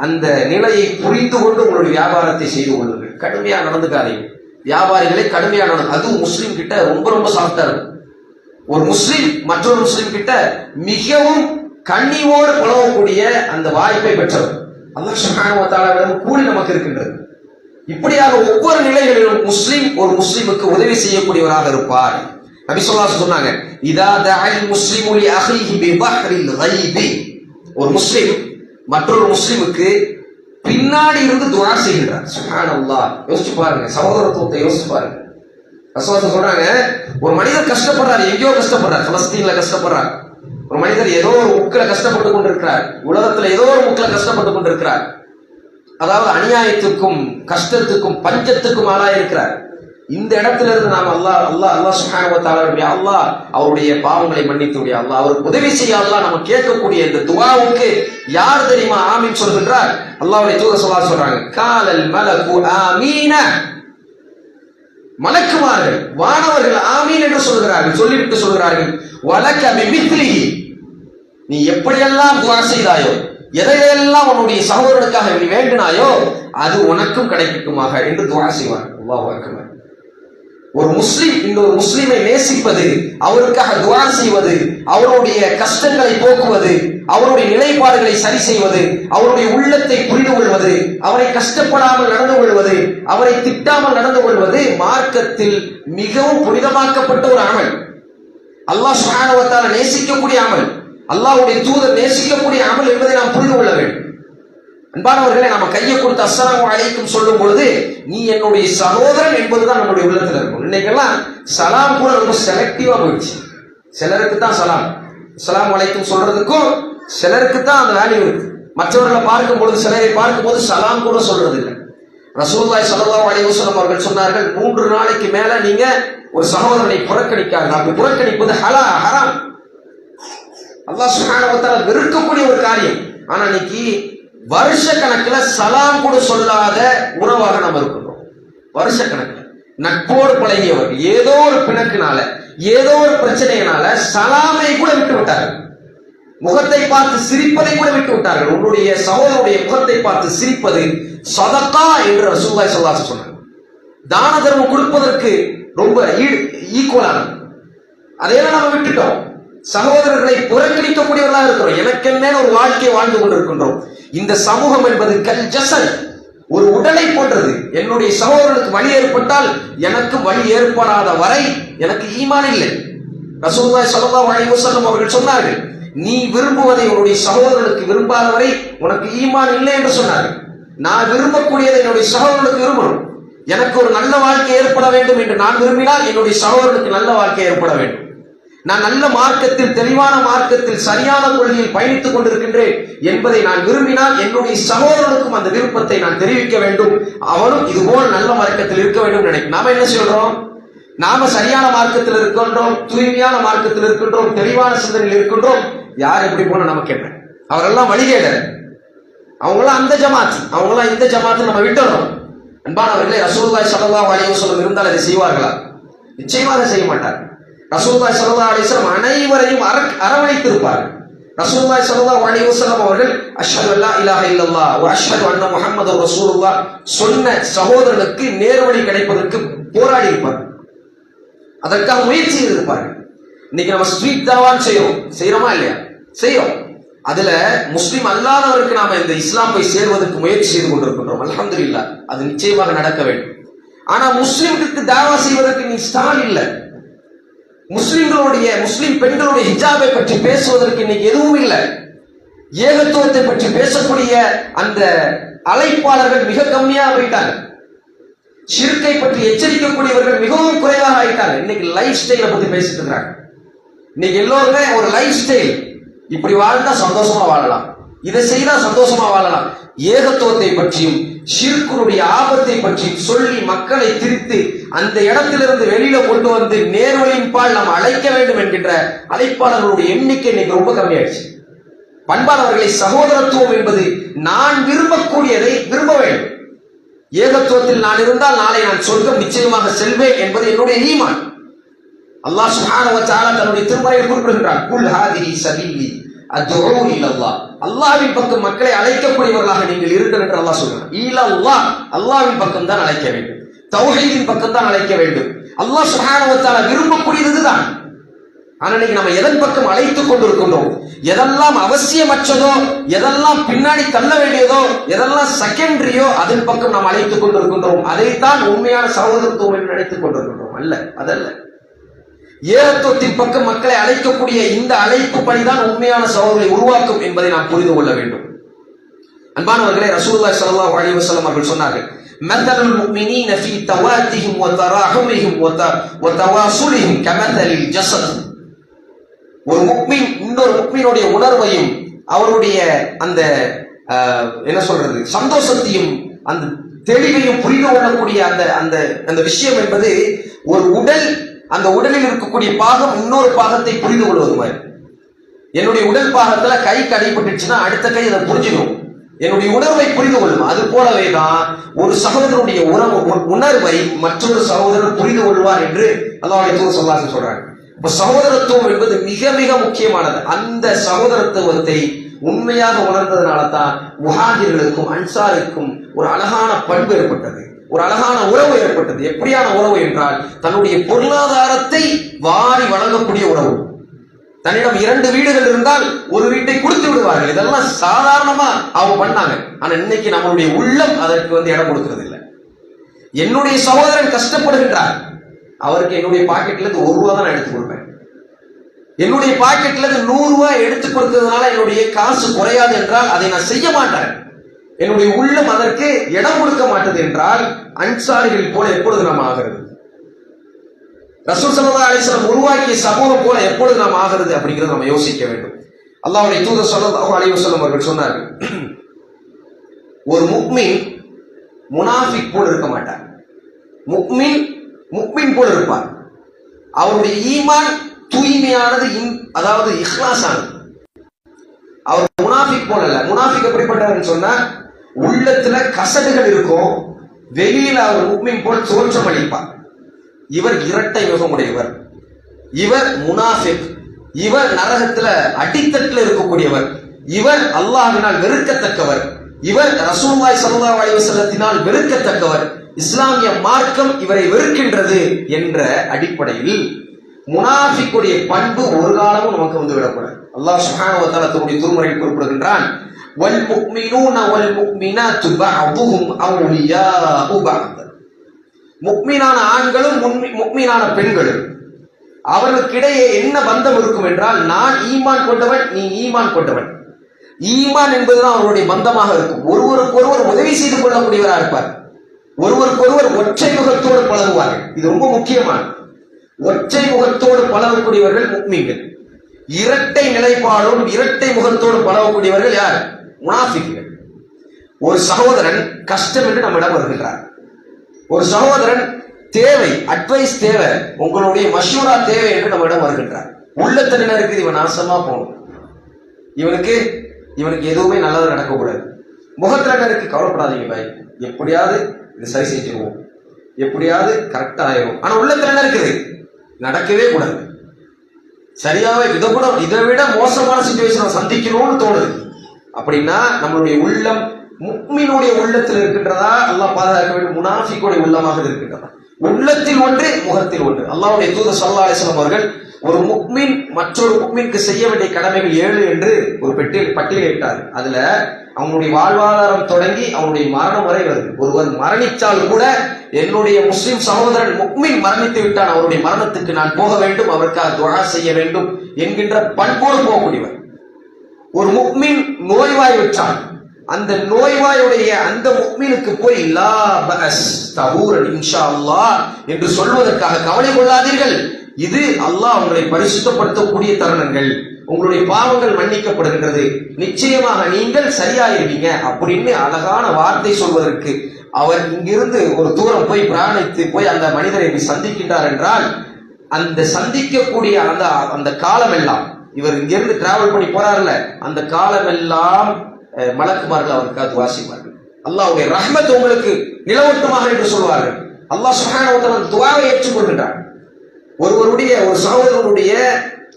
அந்த நிலையை புரிந்து கொண்டு உங்களுடைய வியாபாரத்தை செய்து கொள்ளுங்கள், கடுமையா நடந்துக்காதீங்க. வியாபாரிகளை கடுமையா நடந்து, அதுவும் முஸ்லீம் கிட்ட ரொம்ப ரொம்ப சாஃப்டா இருக்கும். ஒரு முஸ்லீம் மற்றொரு முஸ்லீம் கிட்ட மிகவும் கண்ணியோடு பழகக்கூடிய அந்த வாய்ப்பை பெற்றவர். அல்லாஹ் சுப்ஹானஹு வ தஆலாவிடம் கூலி நமக்கு இருக்கின்றது. இப்படியாக ஒவ்வொரு நிலைகளிலும் முஸ்லிம் ஒரு முஸ்லிமுக்கு உதவி செய்யக்கூடியவராக இருப்பார். நபி ஸல்லல்லாஹு அலைஹி வஸல்லம் சொன்னாங்க, இதா தஅல் முஸ்லிமு லி அஹீஹி பி பஹ்ரில் கைபி, ஒரு முஸ்லிம் மற்றொரு முஸ்லிமுக்கு பின்னாடி இருந்து துஆ செய்கிறார். சுப்ஹானல்லாஹ். யோசிச்சு பாருங்க, சகோதரத்துவத்தை யோசிச்சு பாருங்க. ரசூலுல்லாஹ் சொல்றாங்க, ஒரு மனிதர் கஷ்டப்படுறார், எங்கேயோ கஷ்டப்படுறார், பலஸ்தீன்ல கஷ்டப்படுறார். ஒரு மனிதர் ஏதோ ஒரு முக்கில கஷ்டப்பட்டு கொண்டிருக்கிறார், உலகத்துல ஏதோ ஒரு முக்கில கஷ்டப்பட்டு கொண்டிருக்கிறார், அதாவது அநியாயத்துக்கும் கஷ்டத்துக்கும் பஞ்சத்துக்கும் ஆளாயிருக்கிறார். இந்த இடத்துல இருந்து நாம் அல்லாஹ் சுப்ஹானஹு வ தஆலா அல்லாஹ் அவருடைய பாவங்களை மன்னித்து அல்லாஹ் அவருக்கு உதவி செய்ய அல்லாஹ் நம்ம கேட்கக்கூடிய இந்த துஆவுக்கு யார் தெரியுமா ஆமீன் சொல்கின்றார்? அல்லாஹ்வுடைய தூதர் ஸல்லல்லாஹு அலைஹி வஸல்லம் சொல்றாங்க, காலல் மலகு ஆமீன, மலக்குமார்கள் வானவர்கள் ஆமீன் என்று சொல்கிறார்கள். சொல்லிவிட்டு சொல்கிறார்கள், வலக பிமித்லிஹி, நீ எப்படியெல்லாம் துஆ செய்தாயோ, எதையெல்லாம் உன்னுடைய சகோதரனுக்காக நீ வேண்டினாயோ அது உனக்கும் கிடைக்கட்டுமாக என்று துஆ செய்வார். அல்லாஹ் அக்பர். ஒரு முஸ்லிம் இன்னொரு முஸ்லிமை நேசிப்பது, அவருக்காக துஆ செய்வது, அவருடைய கஷ்டங்களை போக்குவது, அவருடைய நிலைப்பாடுகளை சரி செய்வது, அவருடைய உள்ளத்தை புரிந்து கொள்வது, அவரை கஷ்டப்படாமல் நடந்து கொள்வது, அவரை திட்டாமல் நடந்து கொள்வது மார்க்கத்தில் மிகவும் புனிதமாக்கப்பட்ட ஒரு அமல். அல்லாஹ் சுப்ஹானஹு வ தஆலா நேசிக்கக்கூடிய அமல், அல்லாஹ்வுடைய தூதர் நேசிக்கக்கூடிய அமல் என்பதை நாம் புரிந்து கொள்ள வேண்டும். அன்பானவர்களே, நாம கையை கொடுத்து அஸ்ஸலாமு அலைக்கும் சொல்லும் பொழுது நீ என்னுடைய சகோதரன் என்பதுதான் நம்முடைய உள்ளத்துல இருக்கும். இன்னைக்கெல்லாம் சலாம் கூட ரொம்ப செலக்டிவா போயிடுச்சு. சிலருக்கு தான் சலாம் அஸ்ஸலாமு அலைக்கும் சொல்றதுக்கும் சிலருக்கு தான் அந்த வேல்யூ இருக்கு. மற்றவர்களை பார்க்கும் பொழுது, சிலரை பார்க்கும் போது சலாம் கூட சொல்றது இல்லை. ரசூலுல்லாஹி ஸல்லல்லாஹு அலைஹி வஸல்லம் அவர்கள் சொன்னார்கள், 3 நாளைக்கு மேல நீங்க ஒரு சகோதரனை புறக்கணிக்காது. அப்படி புறக்கணிப்பது ஹராம். அல்லாஹ் சுப்ஹானஹு வ தஆலா வெறுக்கக்கூடிய ஒரு காரியம். ஆனா இன்னைக்கு வருஷ கணக்குல சலாம் கூட சொல்லாத உறவாக நாம் இருக்கின்றோம். வருஷ கணக்குல நட்போடு பழகியவர் ஏதோ ஒரு பிணக்கினால, ஏதோ ஒரு பிரச்சனையினால சலாமை கூட விட்டு விட்டார்கள். முகத்தை பார்த்து சிரிப்பதை கூட விட்டு விட்டார்கள். உன்னுடைய சகோதரனுடைய முகத்தை பார்த்து சிரிப்பது சதகா என்று ரசூலுல்லாஹி ஸல்லல்லாஹு அலைஹி வஸல்லம் சொன்னாங்க. தான தர்மம் கொடுப்பதற்கு ரொம்ப ஈக்குவலானது. அதையெல்லாம் நம்ம விட்டுட்டோம். சகோதரர்களை புறக்கணிக்கக்கூடியவர்களாக இருக்கிறோம். எனக்கென்ன ஒரு வாழ்க்கையை வாழ்ந்து கொண்டிருக்கின்றோம். இந்த சமூகம் என்பது கல் ஜஸத், ஒரு உடலை போன்றது. என்னுடைய சகோதரனுக்கு வலி ஏற்பட்டால் எனக்கு வலி ஏற்படாத வரை எனக்கு ஈமான் இல்லை. ரசூலுல்லாஹி ஸல்லல்லாஹு அலைஹி வஸல்லம் அவர்கள் சொன்னார்கள், நீ விரும்புவதை உன்னுடைய சகோதரனுக்கு விரும்பாத வரை உனக்கு ஈமான் இல்லை என்று சொன்னார்கள். நான் விரும்பக்கூடியதை என்னுடைய சகோதரனுக்கு விரும்பணும். எனக்கு ஒரு நல்ல வாழ்க்கை ஏற்பட வேண்டும் என்று நான் விரும்பினால் என்னுடைய சகோதரனுக்கு நல்ல வாழ்க்கை ஏற்பட வேண்டும். நான் நல்ல மார்க்கத்தில், தெளிவான மார்க்கத்தில், சரியான கொள்கையில் பயணித்துக் கொண்டிருக்கின்றேன் என்பதை நான் விரும்பினால் என்னுடைய சகோதரனுக்கும் அந்த விருப்பத்தை நான் தெரிவிக்க வேண்டும். அவனும் இதுபோல் நல்ல மார்க்கத்தில் இருக்க வேண்டும் நினைக்கும். நாம என்ன சொல்றோம்? நாம சரியான மார்க்கத்தில் இருக்கின்றோம், தூய்மையான மார்க்கத்தில் இருக்கின்றோம், தெளிவான சிந்தனையில் இருக்கின்றோம். யார் எப்படி போன நமக்கு என்ன? அவரெல்லாம் வழிகேடர், அவங்களாம் அந்த ஜமாத், அவங்களாம் இந்த ஜமாத்து நம்ம விட்டுறோம். அன்பானவர்களே, ரசூலுல்லாஹி ஸல்லல்லாஹு அலைஹி வஸல்லம் இருந்தால் அதை செய்வார்களா? நிச்சயமாக செய்ய மாட்டார். ரசூலுல்லாஹி ஸல்லல்லாஹு அலைஹி வஸல்லம் அனைவரையும் அரவணைத்திருப்பார். ரசூலுல்லாஹி ஸல்லல்லாஹு அலைஹி வஸல்லம் அவர்கள் அஷ்ஹது அல்லா இலாஹ இல்லல்லாஹ் வ அஷ்ஹது அன்ன முஹம்மதுர் ரசூலுல்லாஹ் சொன்ன சகோதரனுக்கு நேர்வழி கிடைப்பதற்கு போராடி இருப்பார். அதற்காக முயற்சி இருப்பார். இன்னைக்கு நம்ம ஸ்ட்ரீட் தாவான்னு செய்யறோமா இல்லையா? செய்யறோம். அதுல முஸ்லிம் அல்லாதவருக்கு நாம இந்த இஸ்லாம் போய் சேர்வதற்கு முயற்சி செய்து கொண்டிருக்கின்றோம். அல்ஹம்துலில்லாஹ், அது நிச்சயமாக நடக்க வேண்டும். ஆனா முஸ்லிம்களுக்கு தாவா செய்வதற்கு நீ ஸ்டால் இல்லை. முஸ்லிம் பெண்களுடைய ஹிஜாபை பற்றி பேசுவதற்கு இன்னைக்கு எதுவும் இல்லை. ஏகத்துவத்தை பற்றி பேசக்கூடிய அந்த அழைப்பாளர்கள் மிக கம்மியா போயிட்டாங்க. ஷிர்கை பற்றி எச்சரிக்கக்கூடியவர்கள் மிகவும் குறைவாக ஆயிட்டாங்க. இன்னைக்கு லைஃப் ஸ்டைலை பத்தி பேசிட்டு இருக்கிறாங்க. இன்னைக்கு எல்லோருமே ஒரு லைஃப் ஸ்டைல், இப்படி வாழ்ந்தா சந்தோஷமா வாழலாம், இதை செய்தா சந்தோஷமா வாழலாம். ஏகத்துவத்தை பற்றியும் ஷிர்குடைய ஆபத்தை பற்றியும் சொல்லி மக்களை திரித்து அந்த இடத்திலிருந்து வெளியில கொண்டு வந்து நேர்வழியின் பால் நாம் அழைக்க வேண்டும் என்கின்ற அழைப்பாளர்களுடைய எண்ணிக்கை இன்னைக்கு ரொம்ப கம்மியாயிடுச்சு. பண்பானவர்களை, சகோதரத்துவம் என்பது நான் விரும்பக்கூடியதை விரும்ப வேண்டும். ஏகத்துவத்தில் நான் இருந்தால் நாளை நான் சொர்க்கம் நிச்சயமாக செல்வேன் என்பது என்னுடைய ஈமான். அல்லாஹ் சுப்ஹானஹு வ தஆலா தன்னுடைய திருமறையில் குறிப்பிடுகிறார், குல் ஹாதிஹி சபீலி அத்உ இலல்லாஹ். அல்லாஹ்வின் பக்கம் மக்களை அழைக்கக்கூடியவர்களாக நீங்கள் இருங்கள் என்று அல்லாஹ் சொல்றார். இலல்லாஹ், அல்லாஹ்வின் பக்கம் தான் அழைக்க வேண்டும், தௌஹீதின் பக்கம் தான் அழைக்க வேண்டும். அல்லாஹ் சுப்ஹானஹு வ தஆலா விரும்பக்கூடியது இதுதான். ஆனா இன்னைக்கு நம்ம எதன் பக்கம் அழைத்துக் கொண்டிருக்கின்றோம்? எதெல்லாம் அவசியமற்றதோ, எதெல்லாம் பின்னாடி தள்ள வேண்டியதோ, எதெல்லாம் செகண்டரியோ அதன் பக்கம் நாம் அழைத்துக் கொண்டிருக்கின்றோம். அதைத்தான் உண்மையான சகோதரத்துவம் என்று நினைத்துக் கொண்டிருக்கின்றோம். அல்ல, அதல்ல. ஏகத்துவத்தின் பக்கம் மக்களை அழைக்கக்கூடிய இந்த அழைப்பு பணிதான் உண்மையான சகோதரரை உருவாக்கும் என்பதை நாம் புரிந்து கொள்ள வேண்டும். அன்பானவர்களே, ரசூலுல்லாஹி ஸல்லல்லாஹு அலைஹி வஸல்லம் அவர்கள் சொன்னார்கள், மத்தலுல் முஃமினீன ஃபீ தவாதிஹிம் வ தராஹுமிஹிம் வ தவாசுலிஹிம் கமதலில் ஜஸத். ஒரு முஃமின் இன்னொரு முஃமினுடைய உணர்வையும் அவருடைய அந்த என்ன சொல்றது சந்தோஷத்தையும் அந்த தெளிவையும் புரிந்து கொள்ளக்கூடிய அந்த விஷயம் என்பது ஒரு உடல், அந்த உடலில் இருக்கக்கூடிய பாகம் இன்னொரு பாகத்தை புரிந்து கொள்வது மாதிரி. என்னுடைய உடல் பாகத்துல கை அடிபட்டுச்சுன்னா அடுத்த கை அதை புரிஞ்சுக்கணும், என்னுடைய உணர்வை புரிந்து கொள்ளும். அது போலவே தான் ஒரு சகோதரனுடைய உணர்வை மற்றொரு சகோதரர் புரிந்து கொள்வார் என்று அல்லாஹ்வுடைய தூதர் ஸல்லல்லாஹு அலைஹி வஸல்லம் சொல்றாங்க. இப்ப சகோதரத்துவம் என்பது மிக மிக முக்கியமானது. அந்த சகோதரத்துவத்தை உண்மையாக உணர்ந்ததுனால தான் முஹாஜிர்களுக்கும் அன்சாருக்கும் ஒரு அழகான பண்பு ஏற்பட்டது, ஒரு அழகான உறவு ஏற்பட்டது. எப்படியான உறவு என்றால், தன்னுடைய பொருளாதாரத்தை வாரி வழங்கக்கூடிய உறவு. தன்னிடம் 2 வீடுகள் இருந்தால் ஒரு வீட்டை கொடுத்து விடுவார்கள். இதெல்லாம் சாதாரணமா அவங்க பண்ணாங்க. ஆனா இன்னைக்கு நம்மளுடைய உள்ளம் அதற்கு இடம் கொடுக்கிறது இல்லை. என்னுடைய சகோதரன் கஷ்டப்படுகின்றார், அவருக்கு என்னுடைய பாக்கெட்ல இருந்து 1 ரூபா தான் நான் எடுத்து கொடுப்பேன். என்னுடைய பாக்கெட்ல இருந்து 100 ரூபாய் எடுத்து கொடுத்ததுனால என்னுடைய காசு குறையாது என்றால் அதை நான் செய்ய மாட்டேன். என்னுடைய உள்ளம் அதற்கு இடம் கொடுக்க மாட்டது என்றால் அன்சாரிகள் போல எப்பொழுது நாம் ஆகிறது? ரசூல் ஸல்லல்லாஹு அலைஹி வஸல்லம் உருவாக்கிய சமூகம் போல எப்பொழுது நாம் ஆகிறது அப்படிங்கிறத நம்ம யோசிக்க வேண்டும். அல்லாஹ்வுடைய தூதர் ஸல்லல்லாஹு அலைஹி வஸல்லம் அவர்கள் சொன்னார்கள், ஒரு முஃமின் முனாஃபிக் போல இருக்க மாட்டார். முஃமின் போல இருப்பார். அவருடைய ஈமான் தூய்மையானது, அதாவது இஹ்லாஸானது. அவர் முனாஃபிக் போல அல்ல. முனாஃபிக் எப்படிப்பட்டவர் சொன்னா, உள்ளத்துல கசடுகள் இருக்கும், வெளியில அவர் முஃமின் போல் தோற்றம் அளிப்பார். இவர் இரட்டை முகமுடையவர், இவர் முனாஃபிக், இவர் நரகத்துல அடித்தட்டில் இருக்கக்கூடியவர், இவர் அல்லாஹ்வினால் வெறுக்கத்தக்கவர், இவர் ரசூலுல்லாஹி ஸல்லல்லாஹு அலைஹி வஸல்லத்தினால் வெறுக்கத்தக்கவர், இஸ்லாமிய மார்க்கம் இவரை வெறுக்கின்றது என்ற அடிப்படையில் முனாஃபிக்குடைய பண்பு ஒரு காலமும் நமக்கு விடக்கூடாது. அல்லாஹ் சுப்ஹானஹு வ தஆலா தன்னுடைய திருமறையில் குறிப்பிடுகின்றான், வல் முஃமினூன வல் முஃமினாத்து பஅதுஹும் அவ்லியாஉ பஅத். முஃமினான ஆண்களும் முஃமினான பெண்களும் அவர்களுக்கிடையே என்ன பந்தம் இருக்கும் என்றால், நான் ஈமான் கொண்டவன், நீ ஈமான் கொண்டவன். ஈமான் என்பதுதான் அவர்களுடைய பந்தமாக இருக்கும். ஒருவருக்கொருவர் உதவி செய்து கொள்ளக்கூடியவராக இருப்பார். ஒருவருக்கொருவர் ஒற்றை முகத்தோடு பழகுவார்கள். இது ரொம்ப முக்கியமானது. ஒற்றை முகத்தோடு பழகக்கூடியவர்கள் முஃமின்கள். இரட்டை நிலைப்பாடோடு இரட்டை முகத்தோடு பழகக்கூடியவர்கள் யார்? முனாஃபிக்குகள். ஒரு சகோதரன் கஷ்டம் என்று நம்மிடம் வருகின்றார். ஒரு சகோதரன் தேவை, அட்வைஸ் தேவை, உங்களுடைய மஷூரா தேவை என்று நம்மிடம் வருகின்றார். உள்ளத்தில் என்ன இருக்குது? இவன் நாசமா போகணும், இவனுக்கு எதுவுமே நல்லது நடக்கக்கூடாது. முகத்தில் என்ன இருக்கு? கவலைப்படாதீங்க பாய், எப்படியாவது இது சரி செஞ்சிருவோம், எப்படியாவது கரெக்டா ஆயிரும். ஆனா உள்ளத்தில் என்ன இருக்குது? நடக்கவே கூடாது, சரியாவே இதை விட மோசமான சிச்சுவேஷனை சந்திக்கணும்னு தோணுது. அப்படின்னா நம்மளுடைய உள்ளம் முஃமினுடைய உள்ளத்தில் இருக்கின்றதா? அல்லாஹ் பாதுகாக்க வேண்டும். முனாஃபிக்குடைய உள்ளமாக இருக்கின்றதா? உள்ளத்தில் ஒன்று, முகத்தில் ஒன்று. அல்லாஹ்வுடைய தூதர் ஸல்லல்லாஹு அலைஹி வஸல்லம் அவர்கள் ஒரு முஃமின் மற்றொரு முஃமினுக்கு செய்ய வேண்டிய கடமைகள் 7 என்று ஒரு பட்டியலிட்டார். அதுல அவனுடைய வாழ்வாதாரம் தொடங்கி அவனுடைய மரணம் வரை வருது. ஒருவர் மரணித்தால் கூட என்னுடைய முஸ்லிம் சகோதரன் முஃமின் மரணித்து விட்டான், அவருடைய மரணத்துக்கு நான் போக வேண்டும், அவருக்காக துஆ செய்ய வேண்டும் என்கின்ற பண்போடு போகக்கூடியவர். ஒரு முஃமின் நோய்வாய்விட்டான், அந்த நோய்வாயுடைய அந்த முஃமினுக்கு போய் லா பஅஸ் தஹூரன் இன்ஷா அல்லாஹ் என்று சொல்வதற்காக கவலை கொள்ளாதீர்கள், இது அல்லாஹ் உங்களை பரிசுத்தப்படுத்தக்கூடிய தருணங்கள், உங்களுடைய பாவங்கள் மன்னிக்கப்படுகின்றது, நிச்சயமாக நீங்கள் சரியாயிருவீங்க அப்படின்னு அழகான வார்த்தை சொல்வதற்கு அவர் இங்கிருந்து ஒரு தூரம் போய் பிராணித்து போய் அந்த மனிதரை சந்திக்கின்றார் என்றால், அந்த சந்திக்கக்கூடிய அந்த காலம் எல்லாம், இவர் இங்கிருந்து டிராவல் பண்ணி போறாருல, அந்த காலம் எல்லாம் மலக்குமார்கள் அவருக்காக துவாசிப்பார்கள். அல்லாஹ்வுடைய ரஹ்மத் உங்களுக்கு நிலவட்டுமாக என்று சொல்வார்கள். அல்லாஹ் சுப்ஹானஹு வ தஆலா துஆவை ஏற்றுக்கொள்கின்றார். ஒரு சகோதரனுடைய,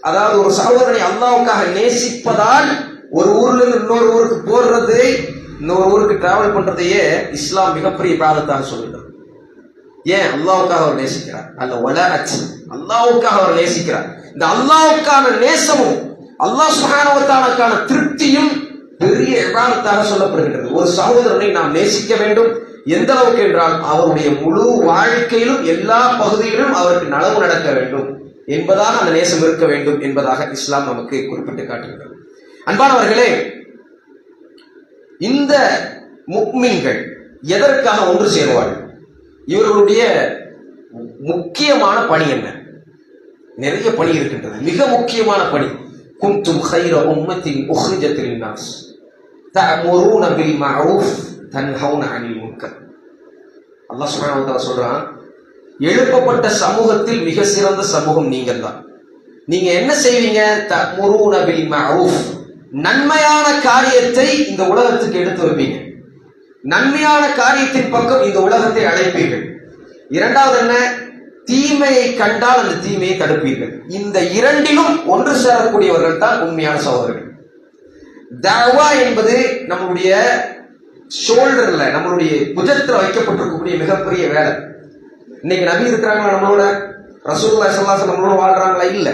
அதாவது ஒரு சகோதரனை அல்லாஹ்வுக்காக நேசிப்பதால் ஒரு ஊர்ல இருந்து இன்னொரு ஊருக்கு போறது, இன்னொரு ஊருக்கு டிராவல் பண்றதையே இஸ்லாம் மிகப்பெரிய இபாதத்தாக சொல்லுகிறது. ஏன்? அல்லாஹ்வுக்காக அவர் நேசிக்கிறார். அல்ல வலஅத், அல்லாஹ்வுக்காக அவர் நேசிக்கிறார். இந்த அல்லாஹ்வுக்கான நேசமும் அல்லாஹ் சுப்ஹானஹு வ தஆலாக்கான திருப்தியும் பெரிய இபாதத்தாக சொல்லப்படுகின்றது. ஒரு சகோதரனை நாம் நேசிக்க வேண்டும். எந்த அளவுக்கு என்றால், அவருடைய முழு வாழ்க்கையிலும் எல்லா பகுதியிலும் அவருக்கு நலவு நடக்க வேண்டும் என்பதாக அந்த நேசம் இருக்க வேண்டும் என்பதாக இஸ்லாம் நமக்கு குறிப்பிட்டு காட்டுகிறது. அன்பானவர்களே, இந்த முஃமின்கள் எதற்காக ஒன்று சேருவார்கள்? இவர்களுடைய முக்கியமான பணி என்ன? நிறைய பணி இருக்கின்றது. மிக முக்கியமான பணி, குன்தும் கைர உம்மத்தின் உஹ்ரிஜத் லின்னாஸ் தஅமுரூன பில் மஅரூஃப் தன்ஹவுன அனில் முன்கர். அல்லாஹ் சுப்ஹானஹு வ தஆலா சொல்றான், எழுப்பப்பட்ட சமூகத்தில் மிக சிறந்த சமூகம் நீங்கள் தான். நீங்க என்ன செய்வீங்க? தஅமுரூன பில் மஅரூஃப், நன்மையான காரியத்தை இந்த உலகத்துக்கு எடுத்து வைப்பீங்க, நன்மையான காரியத்தின் பக்கம் இந்த உலகத்தை அழைப்பீர்கள். இரண்டாவது என்ன? தீமையை கண்டால் அந்த தீமையை தடுப்பீர்கள். இந்த இரண்டிலும் ஒன்று சேரக்கூடியவர்கள் தான் உண்மையான சகோதரர்கள். தஅவா என்பது நம்மளுடைய ஷோல்டர்ல, நம்மளுடைய புஜத்துல வைக்கப்பட்டிருக்கக்கூடிய மிகப்பெரிய வேலை. இன்னைக்கு நபி இருக்கிறாங்களா நம்மளோட? ரசூலுல்லாஹி ஸல்லல்லாஹு அலைஹி வஸல்லம் நம்மளோட வாழ்றாங்களா? இல்ல.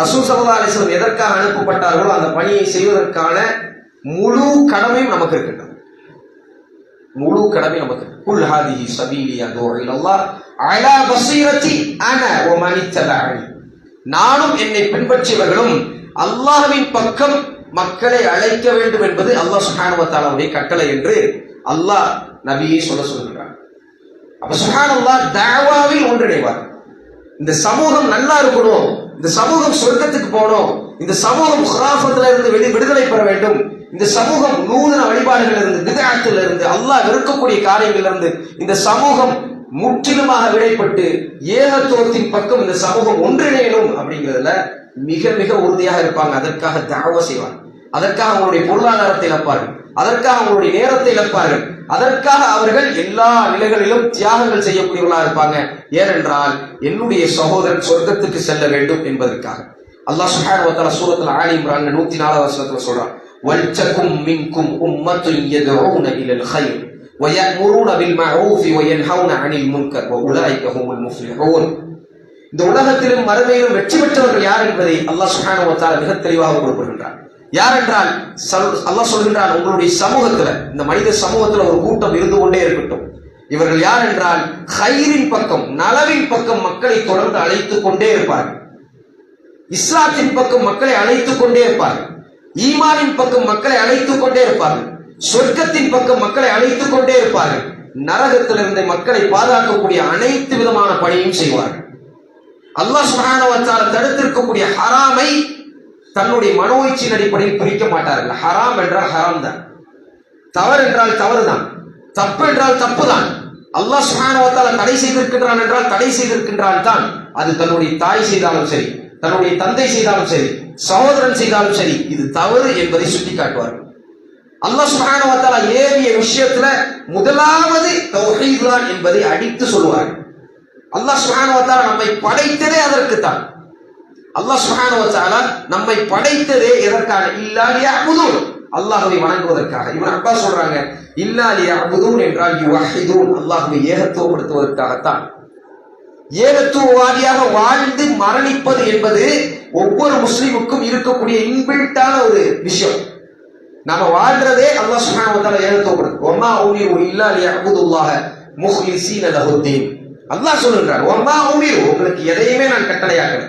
ரசூல் ஸல்லல்லாஹு அலைஹி வஸல்லம் எதற்காக அனுப்பப்பட்டார்களோ அந்த பணியை செய்வதற்கான முழு கடமையும் நமக்கு இருக்கின்றது. முழு கடமை நமக்கு. குல் ஹாதிஹி சபீலி அதூ இலல்லாஹ் அலா பஸீரத்தி அன வ மன் இத்தபஅனி. நானும் என்னை பின்பற்றியவர்களும் அல்லாஹ்வின் பக்கம் மக்களை அழைக்க வேண்டும் என்பது அல்லாஹ் சுப்ஹானஹு வ தஆலாவுடைய கட்டளை என்று அல்லாஹ் நபியை சொல்கிறார். அப்ப சுப்ஹானல்லாஹ் தஅவாவில் ஒன்றிணைவார். இந்த சமூகம் நல்லா இருக்கணும், இந்த சமூகம் சொர்க்கத்துக்கு போகணும், இந்த சமூகம் குராஃபத்துல இருந்து விடுதலை பெற வேண்டும், இந்த சமூகம் நூதன வழிபாடுகள் இருந்து, பித்அத்தில் இருந்து, அல்லாஹ் வெறுக்கக்கூடிய காரியங்கள் இருந்து இந்த சமூகம் முற்றிலுமாக விடைப்பட்டு ஏகத்துவத்தின் பக்கம் இந்த சமூகம் ஒன்றிணையணும் அப்படிங்கிறதுல மிக மிக உறுதியாக இருப்பாங்க. அதற்காக தஅவா செய்வாங்க, அதற்காக அவங்களுடைய பொருளாதாரத்தை இழப்பார்கள், அதற்காக அவங்களுடைய நேரத்தை இழப்பார்கள், அதற்காக அவர்கள் எல்லா நிலைகளிலும் தியாகங்கள் செய்யக்கூடியவர்களாக இருப்பாங்க. ஏனென்றால் என்னுடைய சகோதரன் சொர்க்கத்துக்கு செல்ல வேண்டும் என்பதற்காக. அல்லாஹ் சுப்ஹானஹு வ தஆலா சூரத்துல் ஆலி இம்ரான் 104வது வசனத்துல சொல்றான், வல்தகும் மின்கும் உம்மத்துன் யதுஊன இலல் கைர் வ யஅமுரூன பில் மஅரூஃபி வ யன்ஹவுன அனில் முன்கர் வ உலைக ஹுமுல் முஃப்லிஹூன். இந்த உலகத்திலும் மறுமையிலும் வெற்றி பெற்றவர்கள் யார் என்பதை அல்லாஹ் சுப்ஹானஹு வ தஆலா மிக தெளிவாக குறிப்பிடுகின்றார். யார் என்றால் அல்லாஹ் சொல்கின்றான், உங்களுடைய சமூகத்துல, இந்த மனித சமூகத்துல ஒரு கூட்டம் இருந்து கொண்டே இருக்கட்டும். இவர்கள் யார் என்றால் கைரின் பக்கம், நலவின் பக்கம் மக்களை தொடர்ந்து அழைத்துக் கொண்டே இருப்பார்கள். இஸ்லாத்தின் பக்கம் மக்களை அழைத்துக் கொண்டே இருப்பார்கள். ஈமானின் பக்கம் மக்களை அழைத்துக் கொண்டே இருப்பார்கள். சொர்க்கத்தின் பக்கம் மக்களை அழைத்துக் கொண்டே இருப்பார்கள். நரகத்திலிருந்து மக்களை பாதுகாக்கக்கூடிய அனைத்து விதமான பணியும் செய்வார்கள். அல்லாஹ் சுப்ஹானஹு வ தஆலா தடுத்திருக்கக்கூடிய ஹராமை தன்னுடைய மனோ இச்சையின் அடிப்படையில் பிரிக்க மாட்டார்கள். ஹராம் என்றால் ஹராம் தான், தவறு என்றால் தவறுதான், தப்பு என்றால் தப்பு தான். அல்லாஹ் சுப்ஹானஹு வ தஆலா தடை செய்திருக்கின்றான் என்றால் தடை செய்திருக்கின்றான் தான். அது தன்னுடைய தாய் செய்தாலும் சரி, தன்னுடைய தந்தை செய்தாலும் சரி, சகோதரன் செய்தாலும் சரி, இது தவறு என்பதை சுட்டி காட்டுவார்கள். அல்லாஹ் சுப்ஹானஹு வ தஆலா ஏவிய விஷயத்துல முதலாவது தௌஹீத் தான் என்பதை அடித்து சொல்வார்கள். அல்லாஹ் சுப்ஹானஹு வ தஆலா நம்மை படைத்ததே அதற்குத்தான். அல்லாஹ் சுப்ஹானஹு வ தஆலா நம்மை படைத்ததே எதற்காக? இல்லா லியஅபுதூன், அல்லாஹ்வை வணங்குவதற்காக. இப்னு அப்பாஸ் சொல்றாங்க, இல்லா லியஅபுதூன் என்றால் யுவஹிதூன், அல்லாஹ்வை ஏகத்துவப்படுத்துவதற்காகத்தான். ஏகத்துவவாதியாக வாழ்ந்து மரணிப்பது என்பது ஒவ்வொரு முஸ்லிமுக்கும் இருக்கக்கூடிய இன்பில்ட்டான ஒரு விஷயம். நாம வாழ்றதே அல்லாஹ் சுப்ஹானஹு வ தஆலா ஏகத்துவப்படுத்து. வமா உமிரு இல்லா லியஅபுதுல்லாஹ முஹ்லிஸீன லஹுத்தீன். அல்லாஹ் சொல்றார், வமா உமிரு, உங்களுக்கு எதையுமே நான் கட்டளையாக்கல.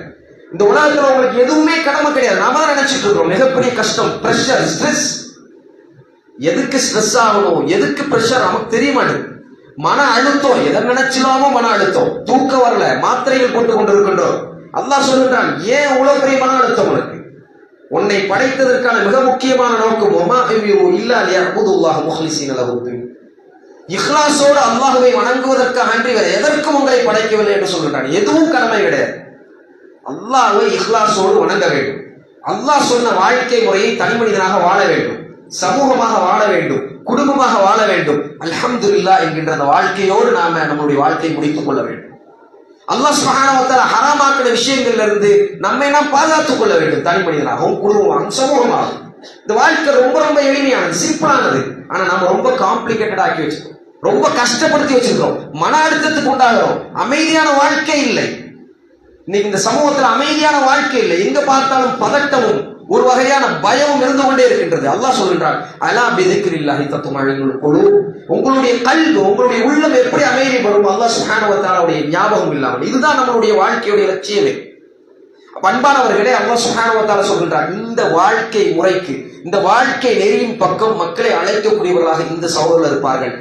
இந்த உலகத்துல உங்களுக்கு எதுவுமே கடமை கிடையாது. நாம தான் நினைச்சிட்டு இருக்கோம் மிகப்பெரிய கஷ்டம், பிரஷர், ஸ்ட்ரெஸ். எதுக்கு ஸ்ட்ரெஸ் ஆகணும், எதுக்கு பிரஷர் நமக்கு தெரிய மாட்டேங்குது. மன அழுத்தம், எதை நினைச்சிலாமோ மன அழுத்தம், தூக்கம் வரல, மாத்திரைகள் போட்டுக் கொண்டிருக்கின்றோம். அல்லாஹ் சொல்லுகிறான், ஏன் இவ்வளவு பெரிய மன அழுத்தம் உனக்கு? உன்னை படைத்ததற்கான மிக முக்கியமான நோக்கம் வமா உமிரு இல்லா லியஅபுதுல்லாஹ முஹ்லிஸீன லஹுத்தீன், இஹ்லாஸோடு அல்லாஹ்வை வணங்குவதற்காக அன்றி வேற எதற்கும் உங்களை படைக்கவில்லை என்று சொல்கிறான். எதுவும் கடமை கிடையாது. அல்லாஹ்வை இஹ்லாஸோடு வணங்க வேண்டும். அல்லாஹ் சொன்ன வாழ்க்கை முறையை தனி மனிதனாக வாழ வேண்டும், சமூகமாக வாழ வேண்டும், குடும்பமாக வாழ வேண்டும். அல்ஹம்துலில்லாஹ் என்கின்ற அந்த வாழ்க்கையோடு நாம நம்முடைய வாழ்க்கையை முடித்துக் கொள்ள வேண்டும். அல்லாஹ் சுப்ஹானஹு வ தஆலா ஹராமாக்கிற விஷயங்கள்ல இருந்து நம்மை நாம் பாதுகாத்துக் கொள்ள வேண்டும், தனி மனிதனாகவும் குடும்பமாகவும் சமூகமாகவும். இந்த வாழ்க்கை ரொம்ப ரொம்ப எளிமையானது, சிம்பிளானது. ஆனா நம்ம ரொம்ப காம்ப்ளிகேட்டட் ஆக்கி வச்சிருக்கோம், ரொம்ப கஷ்டப்படுத்தி வச்சிருக்கோம், மன அழுத்தத்துக்கு உண்டாகிறோம், அமைதியான வாழ்க்கை இல்லை. இன்னைக்கு இந்த சமூகத்தில் அமைதியான வாழ்க்கை இல்லை, எங்க பார்த்தாலும் பதட்டமும் ஒரு வகையான பயமும் இருந்து கொண்டே இருக்கின்றது. அல்லாஹ் சொல்கின்றான், அலா பிதிக்ரில்லாஹி தத்மஇன்னுல் குலூப், உங்களுடைய கல்வி, உங்களுடைய உள்ளம் எப்படி அமைதி பெறும்? அல்லாஹ் சுப்ஹானஹு வ தஆலாவுடைய ஞாபகம் இல்லாமல். இதுதான் நம்மளுடைய வாழ்க்கையுடைய லட்சியமே. பண்பானவர்களே, அல்லாஹ் சுப்ஹானஹு வ தஆலா சொல்கின்றார், இந்த வாழ்க்கை முறைக்கு, இந்த வாழ்க்கை நெறியின் பக்கம் மக்களை அழைக்கக்கூடியவர்களாக இந்த சகோதரர்கள் இருப்பார்கள்.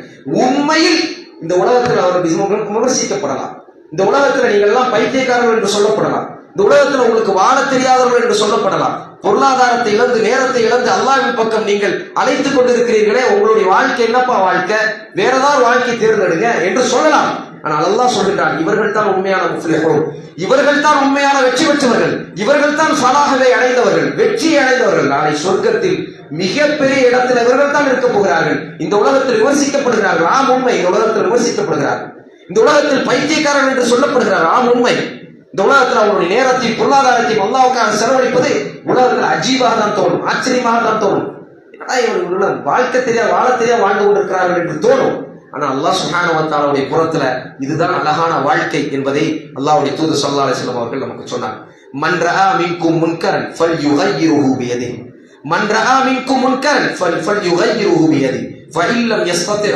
உண்மையில் இந்த உலகத்தில் அவர்கள் விமர்சிக்கப்படலாம், இந்த உலகத்தில் நீங்கள் எல்லாம் பைத்தியக்காரர்கள் என்று சொல்லப்படலாம், இந்த உலகத்தில் உங்களுக்கு வாழ தெரியாதவர்கள் என்று சொல்லப்படலாம், பொருளாதாரத்தை இழந்து நேரத்தை இழந்து அல்லாஹ்வின் பக்கம் நீங்கள் அழைத்துக் கொண்டிருக்கிறீர்களே, உங்களுடைய வாழ்க்கை என்னப்பா வாழ்க்கை, வேற ஏதாவது வாழ்க்கை தேர்ந்தெடுங்க என்று சொல்லலாம். ஆனால் அல்லாஹ் சொல்கின்றான், இவர்கள் தான் உண்மையான முஃப்லிஹூன், இவர்கள் தான் உண்மையான வெற்றி பெற்றவர்கள், இவர்கள் தான் ஃபலாஹை அடைந்தவர்கள், வெற்றியை அடைந்தவர்கள். நாளை சொர்க்கத்தில் மிகப்பெரிய இடத்தில் இவர்கள் தான் இருக்க போகிறார்கள். இந்த உலகத்தில் விமர்சிக்கப்படுகிறார்கள், ஆம் உண்மை, இந்த உலகத்தில் விமர்சிக்கப்படுகிறார்கள். இந்த உலகத்தில் பைத்தியக்காரன் என்று சொல்லப்படுகிறார். ஆம், உண்மை. இந்த உலகத்தில் அவருடைய நேரத்தையும் பொருளாதாரத்தையும் அல்லாஹ்வுக்காக செலவழிப்பது உலகத்தில் அஜீபாக தான் தோணும், ஆச்சரியமாக தான் தோணும். என்னடா இவர்கள் வாழ்க்கை தெரியா வாழ தெரியா வாழ்ந்து கொண்டிருக்கிறார்கள் என்று தோணும். ஆனா அல்லாஹ் சுப்ஹானஹு வ தஆலாவுடைய புறத்துல இதுதான் அழகான வாழ்க்கை என்பதை அல்லாஹ்வுடைய தூதர் ஸல்லல்லாஹு அலைஹி வஸல்லம் அவர்கள் நமக்கு சொன்னார். மன் ரஆ மின்கும் முன்கரன் ஃபல்யுகையிருஹு பியதிஹி, மன் ரஆ மின்கும் முன்கரன் ஃபல்யுகையிருஹு பியதிஹி, ஃபஇன் லம் யஸ்ததி'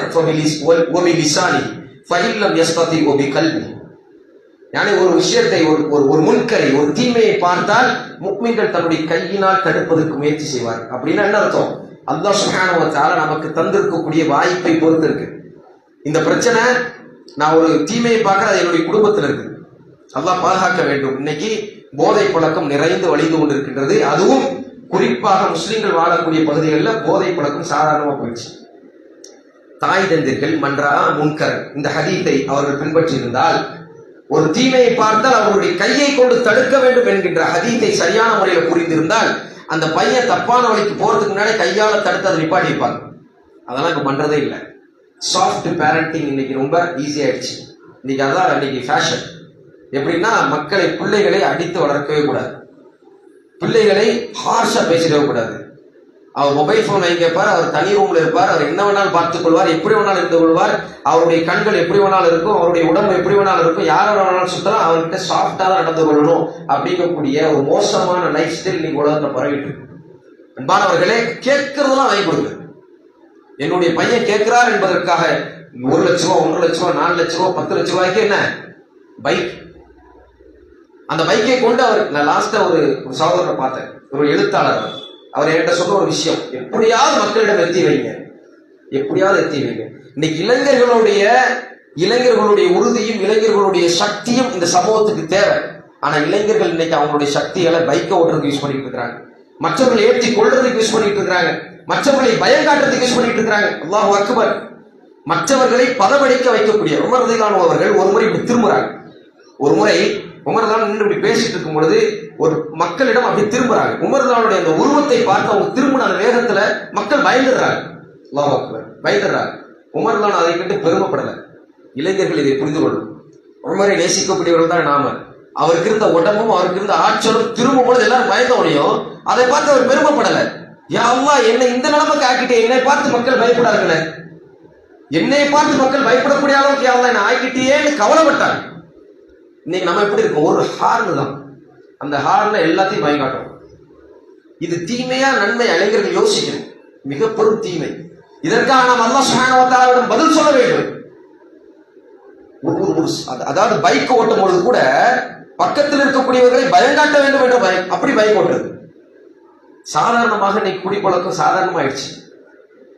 ஃபபிலிசானிஹி, ஃபஇன் லம் யஸ்ததி' பிகல்பிஹி. யானி ஒரு விஷயத்தை, ஒரு முன்கரை, ஒரு தீமையை பார்த்தால் முஃமின்கள் தன்னுடைய கையினால் தடுப்பதற்கு முயற்சி செய்வார். அப்படின்னா என்ன அர்த்தம்? அல்லாஹ் சுப்ஹானஹு வ தஆலா நமக்கு தந்திருக்கக்கூடிய வாய்ப்பை பொறுத்து இருக்கு. இந்த பிரச்சனை, நான் ஒரு தீமையை பார்க்கிற அது என்னுடைய குடும்பத்தில் இருக்கு, அல்லாஹ் பாதுகாக்க வேண்டும். இன்னைக்கு போதை பழக்கம் நிறைந்து வழிந்து கொண்டிருக்கின்றது. அதுவும் குறிப்பாக முஸ்லிம்கள் வாழக்கூடிய பகுதிகளில் போதை பழக்கம் சாதாரணமா போயிடுச்சு. தாய் தந்தைகள் மன்றா முன்கர் இந்த ஹதீஸை அவர்கள் பின்பற்றி இருந்தால், ஒரு தீமையை பார்த்தால் அவருடைய கையை கொண்டு தடுக்க வேண்டும் என்கின்ற ஹதீஸை சரியான முறையில் புரிந்திருந்தால் அந்த பையன் தப்பான வழிக்கு போறதுக்கு முன்னாடி கையால தடுத்து அதை நிப்பாட்டி இருப்பாங்க. அதெல்லாம் இப்ப பண்றதே இல்லை. சாஃப்ட் பேரண்டிங் இன்னைக்கு ரொம்ப ஈஸி ஆயிடுச்சு. இன்னைக்கு அதான் இன்னைக்கு ஃபேஷன். எப்படின்னா பிள்ளைகளை அடித்து வளர்க்கவே கூடாது, பிள்ளைகளை ஹார்ஷா பேசிடவே கூடாது. அவர் மொபைல் போன் வாங்கி கேட்பார், அவர் தனி ரூம்ல இருப்பார், அவர் என்ன வேணாலும் பார்த்துக் கொள்வார், எப்படி வேணாலும் இருந்து கொள்வார், அவருடைய கண்கள் எப்படி வேணாலும் இருக்கும், அவருடைய உடம்பு எப்படி வேணாலும் இருக்கும், யார வேணாலும் சுத்தலாம், அவர்கிட்ட சாஃப்டா தான் நடந்து கொள்ளணும் அப்படிங்கக்கூடிய ஒரு மோசமான லைஃப் ஸ்டைல் இன்னைக்கு உலகத்தை பரவிட்டு இருக்கு. அன்பானவர்களே, கேட்கறதெல்லாம் வாங்கி கொடுங்க. என்னுடைய பையன் கேட்கிறார் என்பதற்காக 1 லட்ச ரூபா, 1.5 லட்ச ரூபா, 4 லட்ச ரூபா, 10 லட்ச ரூபாய்க்கு என்ன பைக். அந்த பைக்கை கொண்டு அவர், நான் லாஸ்டா ஒரு சகோதரரை பார்த்தேன், ஒரு எழுத்தாளர், அவர் என்கிட்ட சொன்ன ஒரு விஷயம், எப்படியாவது மக்களிடம் எத்தி வைங்க, எப்படியாவது எத்தி வைங்க. இன்னைக்கு இளைஞர்களுடைய உறுதியும் இளைஞர்களுடைய சக்தியும் இந்த சமூகத்துக்கு தேவை. ஆனா இளைஞர்கள் இன்னைக்கு அவங்களுடைய சக்திகளை பைக்கை ஓட்டுறதுக்கு யூஸ் பண்ணிட்டு இருக்காங்க, மற்றவர்களை ஏற்றி கொள்றதுக்கு யூஸ் பண்ணிட்டு இருக்காங்க, மற்றவர்களை பயம் காட்டுறதுக்கு யூஸ் பண்ணிட்டு இருக்காங்க. அல்லாஹு அக்பர். மற்றவர்களை பதவடிக்க வைக்கக்கூடிய உமர் ரலியல்லாஹு அவர்கள் ஒரு முறை இப்படி திரும்புறாங்க. ஒரு முறை உமர் ரலியல்லாஹு நின்று இப்படி பேசிட்டு இருக்கும் பொழுது ஒரு மக்களிடம் அப்படி திரும்புறாங்க. உமர் ரலியல்லாஹுடைய அந்த உருவத்தை பார்த்து அவங்க திரும்பின அந்த வேகத்துல மக்கள் பயந்துடுறாங்க. அல்லாஹு அக்பர், பயந்துடுறாங்க. உமர் ரலியல்லாஹு அதை கண்டு பெருமைப்படல. இளைஞர்கள் இதை புரிந்து கொள்ளும். உமரை நேசிக்கக்கூடியவர்கள் தான் நாம. அவருக்கு இருந்த உடம்பும் அவருக்கு இருந்த ஆற்றலும் திரும்பும் பொழுது எல்லாரும் பயந்தோடையும் அதை பார்த்து அவர் பெருமைப்படல. யா அல்லாஹ், என்னை இந்த நிலைமைக்கு ஆக்கிட்டே, என்னை பார்த்து மக்கள் பயப்படார்களே, என்னை பார்த்து மக்கள் பயப்படக்கூடிய அளவுக்கு யா அல்லாஹ் என்னை ஆக்கிட்டேன்னு கவலைப்பட்டாங்க. இன்னைக்கு நம்ம எப்படி இருக்கோம்? ஒரு ஹார்ன் தான், அந்த ஹார்ன்ல எல்லாத்தையும் பயம் காட்டும். இது தீமையா நன்மை? இளைஞர்கள் யோசிக்கணும். மிக பெரும் தீமை. இதற்காக நாம் அல்லாஹ் சுப்ஹானஹு வ தஆலாவிடம் பதில் சொல்ல வேண்டும். அதாவது பைக் ஓட்டும் பொழுது கூட பக்கத்தில் இருக்கக்கூடியவர்களை பயம் காட்ட வேண்டும் என்ற பயம், அப்படி பைக் ஓட்டுறது. சாதாரணமாக இன்னைக்கு குடிப்பழக்கம் சாதாரணமாயிடுச்சு.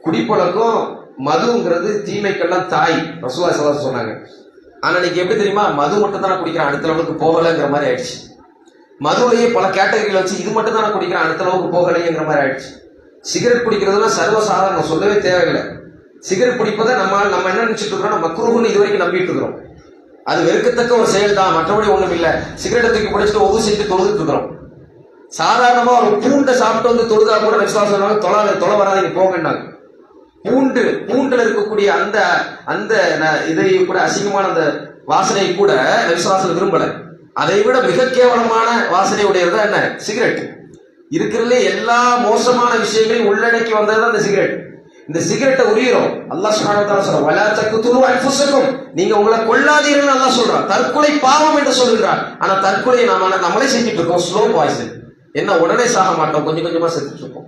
குடிப்பழக்கம், மதுங்கிறது தீமைக்கெல்லாம் தாய், ரசூலுல்லாஹி ஸல்லல்லாஹு அலைஹி வஸல்லம் சொன்னாங்க. ஆனா இன்னைக்கு எப்படி தெரியுமா? மது மட்டும் தானே குடிக்கிறான், அடுத்த லெவலுக்கு போகலைங்கிற மாதிரி ஆயிடுச்சு. மதுலையே பல கேட்டகரியில் வச்சு இது மட்டும் தானே குடிக்கிறான், அடுத்த அளவுக்கு போகலைங்கிற மாதிரி ஆயிடுச்சு. சிகரெட் குடிக்கிறதுலாம் சர்வசாதாரணம், சொல்லவே தேவையில்லை. சிகரெட் பிடிப்பதை நம்ம என்ன நினைச்சிட்டு இருக்கிறோம், மக்ரூஹ்னு இது வரைக்கும் நம்பிட்டு இருக்கிறோம். அது வெறுக்கத்தக்க ஒரு செயல் தான், மற்றபடி ஒண்ணும் இல்லை. சிகரெட்டை தூக்கி பிடிச்சிட்டு ஒவ்வொரு செஞ்சு தொழுதுட்டு இருக்கிறோம். சாதாரணமா ஒரு பூண்டை சாப்பிட்டு வந்து தொழுதா கூட விசுவாசம் தொலை வராது, போங்கன்னாங்க. பூண்டுல இருக்கக்கூடிய அந்த இதை கூட, அசிங்கமான அந்த வாசனையை கூட விசுவாசம் விரும்பல. அதை விட மிக கேவலமான வாசனை உடையது என்ன? சிகரெட். இருக்கிறதுலே எல்லா மோசமான விஷயங்களையும் உள்ளடக்கி வந்ததுதான் இந்த சிகரெட். இந்த சிகரெட்டை உரியிறோம். அல்லாஹ் சுப்ஹானஹு வ தஆலா சொல்றான், வலா தக்துலு அன்ஃபுஸக்கும், நீங்க உங்களை கொல்லாதீர்கள் அல்லாஹ் சொல்றான். தற்கொலை பாவம் என்று சொல்கிறான். ஆனா தற்கொலையை நம்மளே செஞ்சுட்டு இருக்கோம். Slow poison. என்ன, உடனே சாக மாட்டோம், கொஞ்சம் கொஞ்சமா செத்துட்டு இருக்கோம்.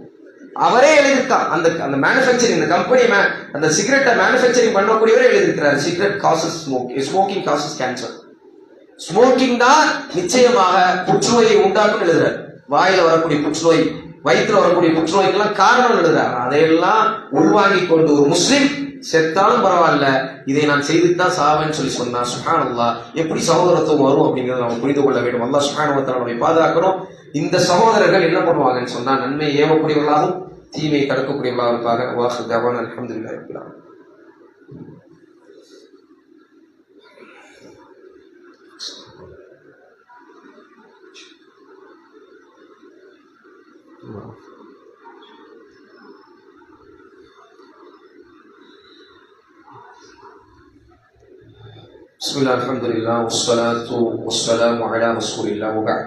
அவரே எழுதியிருக்கான். அந்த மேனுஃபேக்சரிங், இந்த கம்பெனி அந்த சிகரெட்டை மேனுஃபேக்சரிங் பண்ணக்கூடியவரே எழுதியிருக்கிறார், cigarette causes smoking causes cancer. Smoking தான் நிச்சயமாக புற்றுநோயை உண்டாக்கும் எழுதுறார். வாயில வரக்கூடிய புற்றுநோய், வயிற்றுல வரக்கூடிய புற்றுநோய்க்கெல்லாம் காரணம் எழுதுறார். அதையெல்லாம் உள்வாங்கி கொண்டு ஒரு முஸ்லிம் செத்தாலும் பரவாயில்ல, இதை நான் செய்துதான் சாவேன்னு சொன்னா சுப்ஹானல்லாஹ், எப்படி சகோதரத்துவம் வரும் அப்படிங்கறத நம்ம புரிந்து கொள்ள வேண்டும். அல்லாஹ் சுப்ஹானஹு வ தஆலா நம்மை பாதுகாக்கணும். இந்த சகோதரர்கள் என்ன பண்ணுவாங்கன்னு சொன்னா, நன்மையை ஏவக்கூடியவர்களாகவும் தீமையை தடுக்கக்கூடியவர்களாக இருப்பாங்க. வாஹு தஅவானா அல்ஹம்துலில்லாஹி ரப்பில் ஆலமீன். பிஸ்மில்லாஹ் அல்ஹம்துலில்லாஹ் வஸ்ஸலாத்து வஸ்ஸலாமு அலா ரசூலில்லாஹ் வ பஅத்.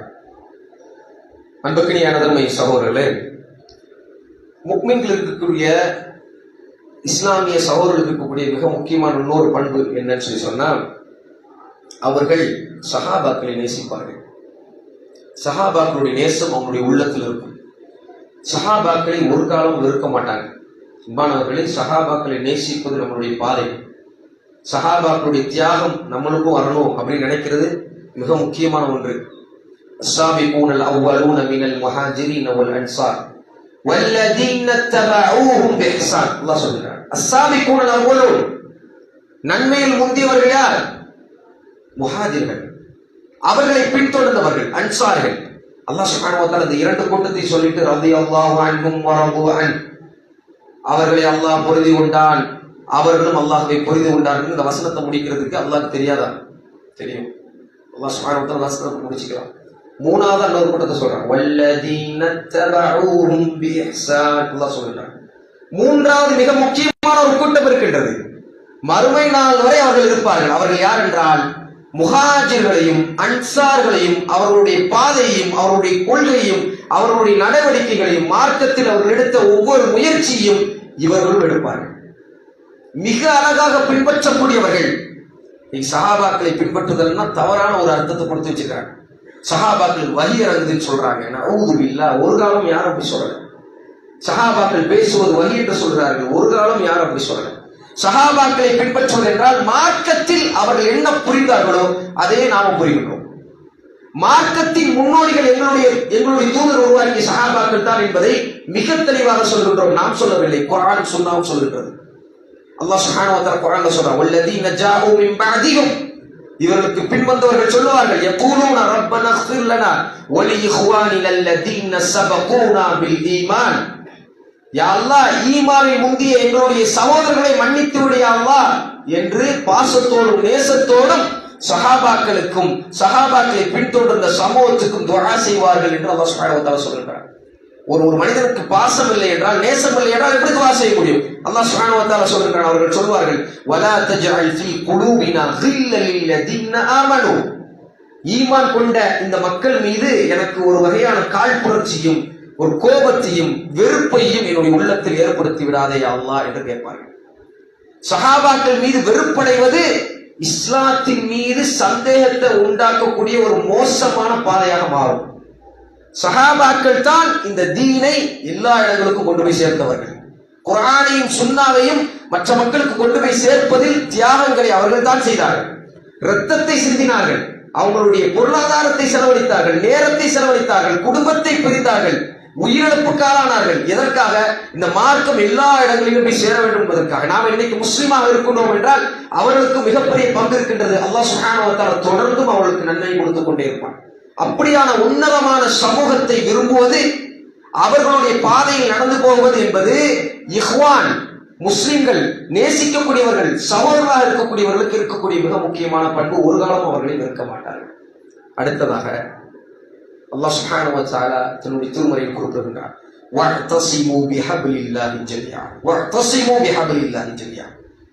அன்புக்கினியான அருமை சகோதரர்களே, முக்மின்கள் இருக்கக்கூடிய இஸ்லாமிய சகோதரர்களுக்கு இருக்கக்கூடிய மிக முக்கியமான இன்னொரு பண்பு என்னன்னு சொல்லி சொன்னால், அவர்கள் சஹாபாக்களை நேசிப்பார்கள். சஹாபாக்களுடைய நேசம் அவங்களுடைய உள்ளத்தில் இருக்கும். சஹாபாக்களை ஒரு காலம் வெறுக்க மாட்டாங்க. அன்பானவர்களை, சஹாபாக்களை நேசிப்பது நம்மளுடைய பாதை. சஹாபாக்களுடைய தியாகம் நம்மளுக்கும் வரணும் அப்படின்னு நினைக்கிறது மிக முக்கியமான ஒன்று. அஸ்ஸாபிகூனல் அவ்வலூன மினல் முஹாஜிரீன வல் அன்சார் வல்லதீன தபஊஹும் பிஹ்சான். அல்லாஹ் சொல்றார், அஸ்ஸாபிகூனல் அவ்வலூன், நன்மையில் முந்தியவர்கள் யார்? முஹாஜிர்கள், அவர்களை பின்தொடர்ந்தவர்கள் அன்சார்கள். அல்லாஹ் சுப்ஹானஹு வ தஆலா இந்த இரண்டு கூட்டத்தை சொல்லிட்டு ரலியல்லாஹு அன்ஹும் வ ரது அன், அவர்களை அல்லாஹ் பொருந்தி கொண்டான், அவர்களும் அல்லாஹ்வை புரிந்து கொண்டார்கள். இந்த வசனத்தை முடிக்கிறதுக்கு அல்லாஹ்க்கு தெரியாதா? தெரியும். அல்லாஹ் சுப்ஹானஹு வ தஆலா வசனத்தை முடிச்சுக்கலாம். மூணாவது இன்னொரு கூட்டத்தை சொல்றாங்க, வல்லதீன தபஊஹும் பிஇஹ்சான். அல்லாஹ் சொல்றாங்க, மூன்றாவது மிக முக்கியமான ஒரு கூட்டம் இருக்கின்றது. மறுமை நாள் வரை அவர்கள் இருப்பார்கள். அவர்கள் யார் என்றால், முஹாஜிர்களையும் அன்சார்களையும், அவர்களுடைய பாதையையும், அவருடைய கொள்கையும், அவர்களுடைய நடவடிக்கைகளையும், மார்க்கத்தில் அவர்கள் எடுத்த ஒவ்வொரு முயற்சியும் இவர்களும் எடுப்பார்கள். மிக அழகாக பின்பற்றக்கூடியவர்கள். சஹாபாக்களை பின்பற்றுதல்னா தவறான ஒரு அர்த்தத்தை கொடுத்து வச்சிருக்காங்க. சஹாபாக்கள் வஹி இறங்குதுன்னு சொல்றாங்க. நஊது பில்லாஹ், ஒரு காலம் யாரும் அப்படி சொல்லல. சஹாபாக்கள் பேசுவது வஹி என்று சொல்றார்கள், ஒரு காலம் யாரும் அப்படி சொல்லல. சஹாபாக்களை பின்பற்றுவது என்றால் மார்க்கத்தில் அவர்கள் என்ன புரிந்தார்களோ அதே நாம புரிகின்றோம். மார்க்கத்தின் முன்னோடிகள் எங்களுடைய தூதர் உருவாக்கிய சஹாபாக்கள் தான் என்பதை மிக தெளிவாக சொல்கின்றோம். நாம் சொல்லவில்லை, குர்ஆன் சுன்னாவும் சொல்கிறது. அல்லாஹ் சுப்ஹானஹு வ தஆலா குர்ஆன்ல சொல்றான், வல்லதீன ஜாஊ மின் பஅதிஹும், இவர்களுக்கு பின் வந்தவர்கள் சொல்லுவார்கள், யகூலூன ரப்பனா இக்ஃபிர் லனா வ லி இஹ்வானினா அல்லதீன ஸபகூனா பில் ஈமான். யா அல்லாஹ், ஈமானில் முந்திய எங்களுடைய சகோதரர்களை மன்னித்து விடு யா அல்லாஹ் என்று பாசத்தோடும் நேசத்தோடும் சஹாபாக்களுக்கும் சஹாபாக்களை பின்தொடர்ந்த சமூகத்துக்கும் துஆ செய்வார்கள் என்று அல்லாஹ் சுப்ஹானஹு வ தஆலா சொல்கிறார். ஒரு மனிதனுக்கு பாசம் இல்லை என்றால், நேசம் இல்லை என்றால் எப்படி துஆ செய்ய முடியும்? அல்லாஹ் சுப்ஹானஹு வ தஆலா சொல்கிறார், அவர்கள் சொல்வார்கள், வலா தஜ்அல் ஃபீ குலூபினா கில்லல் லில்லதீன ஆமனூ, ஈமான் கொண்ட இந்த மக்கள் மீது எனக்கு ஒரு வகையான காழ்ப்புணர்ச்சியும் ஒரு கோபத்தையும் வெறுப்பையும் என்னுடைய உள்ளத்தில் ஏற்படுத்தி விடாதே அல்லாஹ் என்று கேட்பார்கள். சஹாபாக்கள் மீது வெறுப்படைவது இஸ்லாத்தின் மீது சந்தேகத்தை உண்டாக்கக்கூடிய ஒரு மோசமான பாதையாக மாறும். சஹாபாக்கள் தான் இந்த தீனை எல்லா இடங்களுக்கும் கொண்டு போய் சேர்த்தவர்கள். குர்ஆனையும் சுன்னாவையும் மற்ற மக்களுக்கு கொண்டு போய் சேர்ப்பதில் தியாகங்களை அவர்கள் தான் செய்தார்கள். இரத்தத்தை சிந்தினார்கள், அவங்களுடைய பொருளாதாரத்தை செலவழித்தார்கள், நேரத்தை செலவழித்தார்கள், குடும்பத்தை பிரிந்தார்கள், உயிரிழப்புக்காரானார்கள். எதற்காக? இந்த மார்க்கம் எல்லா இடங்களிலும் போய் சேர வேண்டும் என்பதற்காக. நாம் இன்னைக்கு முஸ்லீமாக இருக்கின்றோம் என்றால் அவர்களுக்கு மிகப்பெரிய பங்கு இருக்கின்றது. அல்லாஹ் சுப்ஹானஹு வ தஆலா தொடர்ந்தும் அவர்களுக்கு நன்மை கொடுத்துக் கொண்டே இருப்பான். அப்படியான உன்னதமான சமூகத்தை விரும்புவது, அவர்களுடைய பாதையில் நடந்து போவது என்பது இஹ்வான், முஸ்லிம்கள் நேசிக்கக்கூடியவர்கள், சகோதரர்களாக இருக்கக்கூடியவர்களுக்கு இருக்கக்கூடிய மிக முக்கியமான பண்பு. ஒரு காலம் அவர்களை வெறுக்க மாட்டார்கள். அடுத்ததாக அல்லாஹ் சுப்ஹானஹு வ தஆலா தன்னுடைய திருமறையில் குறிப்பிடுகிறார், வஅ்தஸிமு பிஹப்லில்லாஹி ஜமீஆ வஅ்தஸிமு பிஹப்லில்லாஹி ஜமீஆ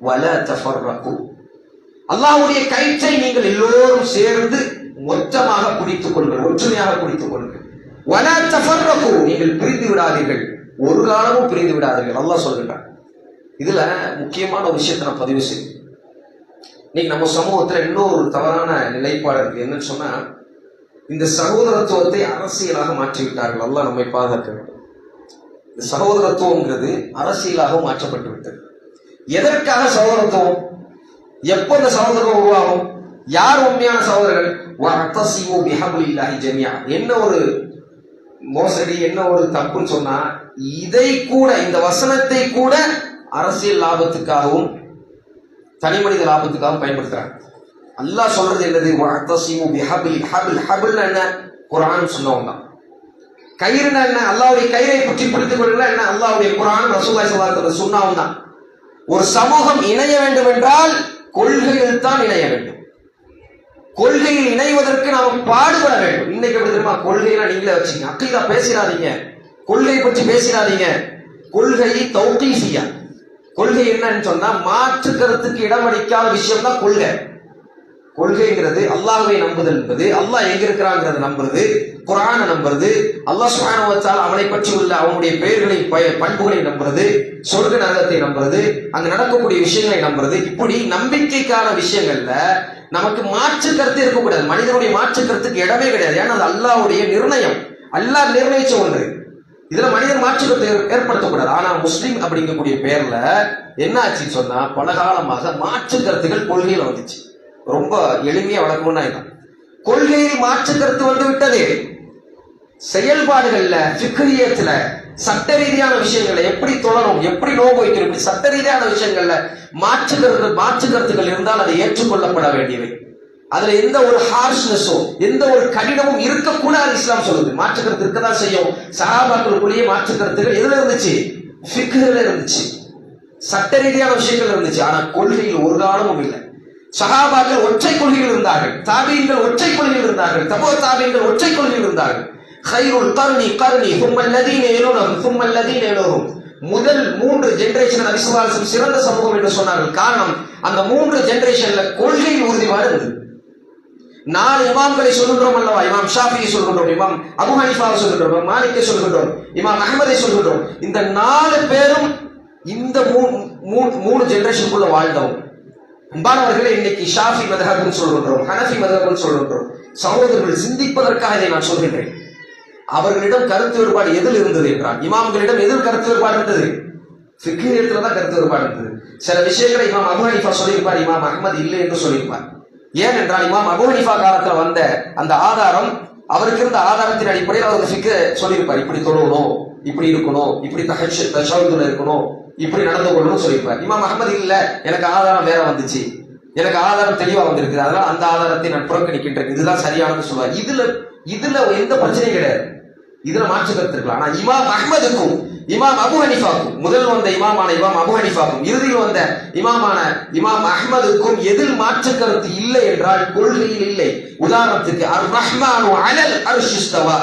வலா தஃபர்ரகு. அல்லாஹ்வுடைய கயிற்றை நீங்கள் எல்லோரும் சேர்ந்து மொத்தமாக பிடித்துக் கொள்ளுங்கள், ஒற்றுமையாக பிடித்துக் கொள்ளுங்கள். வலா தஃபர்ரகு, நீங்கள் பிரிந்து விடாதீர்கள், ஒரு காலமும் பிரிந்து விடாதீர்கள் அல்லாஹ் சொல்கிறார். இதுல முக்கியமான ஒரு விஷயத்தை நான் பதிவு செய்யும். இன்னைக்கு நம்ம சமூகத்துல இன்னொரு தவறான நிலைப்பாடு இருக்கு. என்னன்னு சொன்னா, இந்த சகோதரத்துவத்தை அரசியலாக மாற்றிவிட்டார்கள். அல்லாஹ் நம்மை பாதுகாக்க வேண்டும். இந்த சகோதரத்துவங்கிறது அரசியலாக மாற்றப்பட்டு விட்டது. எதற்காக சகோதரத்துவம்? எப்போ இந்த சகோதரத்துவம் உருவாகும்? யார் உண்மையான சகோதரர்கள்? வஅ்தஸிமு பிஹப்லில்லாஹி ஜமீஆ. என்ன ஒரு மோசடி, என்ன ஒரு தப்புன்னு சொன்னா, இதை கூட, இந்த வசனத்தை கூட அரசியல் லாபத்துக்காகவும் தனி மனித லாபத்துக்காகவும் பயன்படுத்துறாங்க. அல்லாஹ் சொல்றது என்னது? வஅ்தஸிமு பிஹப்லி. ஹபில்னா என்ன? குர்ஆன் சுன்னவும் தான். கயிறுனா என்ன? அல்லாஹ்வுடைய கயிறை பற்றி பிடித்துக் கொள்ளுங்க என்ன? அல்லாஹ்வுடைய குர்ஆன், ரசூலுல்லாஹி ஸல்லல்லாஹு அலைஹி வஸல்லம் சுன்னவும் தான். ஒரு சமூகம் இணைய வேண்டும் என்றால் கொள்கையில் தான் இணைய வேண்டும். கொள்கையில் இணைவதற்கு நாம் பாடுபட வேண்டும். இன்னைக்கு எப்படி தெரியுமா? கொள்கையில நீங்களே வச்சுங்க, அக்கீதா பேசிடாதீங்க, கொள்கை பற்றி பேசிடாதீங்க. கொள்கை தௌகீஃபியா. கொள்கை என்னன்னு சொன்னா, மாற்று கருத்துக்கு இடமளிக்காத விஷயம் தான் கொள்கை. கொள்கைங்கிறது அல்லாஹ்வை நம்புதல் என்பது, அல்லாஹ் எங்க இருக்கிறாங்கிறத நம்புறது, குர்ஆனை நம்புறது, அல்லாஹ் சுப்ஹானஹு வ தஆலா அவனை பற்றி உள்ள அவனுடைய பெயர்களை பண்புகளை நம்புறது, சொர்க்க நரகத்தை நம்புறது, அங்க நடக்கக்கூடிய விஷயங்களை நம்புறது. இப்படி நம்பிக்கைக்கான விஷயங்கள்ல நமக்கு மாற்று கருத்து இருக்கக்கூடாது. மனிதனுடைய மாற்று கருத்துக்கு இடமே கிடையாது. ஏன்னா அது அல்லாஹ்வுடைய நிர்ணயம், அல்லாஹ் நிர்ணயிச்ச ஒன்று. இதுல மனிதன் மாற்று கருத்தை ஏற்படுத்தக்கூடாது. ஆனா முஸ்லிம் அப்படிங்கக்கூடிய பேர்ல என்ன ஆச்சுன்னு சொன்னா, பல காலமாக மாற்று கருத்துகள் கொள்கையில வந்துச்சு. ரொம்ப எளிமையா வழக்கம்னா இதான். கொள்கையில் மாற்று கருத்து வந்து விட்டது. செயல்பாடுகள்ல, ஃபிக்ரியத்துல, சட்ட ரீதியான விஷயங்களை எப்படி தொழணும், எப்படி நோன்பு வைக்கணும், இப்படி சட்ட ரீதியான விஷயங்கள்ல மாற்று கருத்துக்கள் இருந்தால் அதை ஏற்றுக்கொள்ளப்பட வேண்டியவை. அதுல எந்த ஒரு ஹார்ஷ்னஸோ எந்த ஒரு கடினமும் இருக்கக்கூடாது இஸ்லாம் சொல்லுது. மாற்று கருத்து இருக்கதான் செய்யும். சஹாபாக்களுக்குள்ளேயே மாற்று கருத்துகள் எதுல இருந்துச்சு? ஃபிக்ஹ்ல இருந்துச்சு, சட்ட ரீதியான விஷயங்கள் இருந்துச்சு. ஆனா கொள்கையில் ஒரு காலமும் இல்லை. சஹாபாக்கள் ஒற்றை கொள்கையில் இருந்தார்கள், தாபீன்கள் ஒற்றை கொள்கையில் இருந்தார்கள், தபோ தாபீன்கள் ஒற்றை கொள்கையில் இருந்தார்கள். கைருல் கர்னி கர்னி சும்மல்லதீன யலூனஹும் சும்மல்லதீன யலூனஹும். முதல் 3 ஜெனரேஷன் நபிசுவாசம் சிறந்த சமூகம் என்று சொன்னார்கள். காரணம், அந்த 3 ஜெனரேஷன்ல கொள்கையில் உறுதிப்பாடு இருந்தது. 4 இமாம்களை சொல்கின்றோம் அல்லவா? இமாம் ஷாஃபியை சொல்கின்றோம், இமாம் அபு ஹனீஃபாவை சொல்கின்றோம், இமாம் மாலிக்கை சொல்கின்றோம், இமாம் அஹ்மதை சொல்கின்றோம். இந்த 4 பேரும் இந்த 3 ஜெனரேஷனுக்குள்ள வாழ்ந்தவங்க. அன்பானவர்களே, இன்னைக்கு ஷாஃபி மذஹப்னு சொல்கின்றோம், ஹனஃபி மذஹப்னு சொல்கின்றோம். சகோதரர்கள் சிந்திப்பதற்காக இதை நான் சொல்கின்றேன். அவர்களிடம் கருத்து வேறுபாடு எதில் இருந்தது என்றால், இமாம்களிடம் எதில் கருத்து வேறுபாடு இருந்தது? ஃபிக்ஹியத்துல தான் கருத்து வேறுபாடு இருந்தது. சில விஷயங்களை இமாம் அபு ஹனீஃபா சொல்லியிருப்பார், இமாம் அஹ்மத் இல்லை என்று சொல்லியிருப்பார். ஏனென்றால் இமாம் அபு ஹனீஃபா காலத்தில் வந்த அந்த ஆதாரம், அவருக்கு இருந்த ஆதாரத்தின் அடிப்படையில் அவருக்கு ஃபிக்ஹ் சொல்லியிருப்பார். இப்படி தொழணும், இப்படி இருக்கணும், இப்படி தஷஹுதுல இருக்கணும், இப்படி நடந்து கொள்ளணும்னு சொல்லியிருப்பார். இமாம் அஹ்மத் இல்ல, எனக்கு ஆதாரம் வேற வந்துச்சு, எனக்கு ஆதாரம் தெளிவா வந்திருக்கு, அதனால அந்த ஆதாரத்தை நான் புறக்கணிக்கின்றேன், இதுதான் சரியானது சொல்லுவார். இதுல எந்த பிரச்சனையும் கிடையாது. இதுல மாற்று கருத்து இருக்கலாம். ஆனா இமாம் அஹ்மதுக்கும் இமாம் அபு ஹனீஃபாக்கும், முதல் வந்த இமாமான இமாம் அபு ஹனீஃபாக்கும் இறுதியில் வந்த இமாமான இமாம் அஹ்மதுக்கும் எதில் மாற்று கருத்து இல்லை என்றால் கொள்கையில் இல்லை. உதாரணத்துக்கு அர் ரஹ்மானு அலல் அர்ஷ் இஸ்தவா,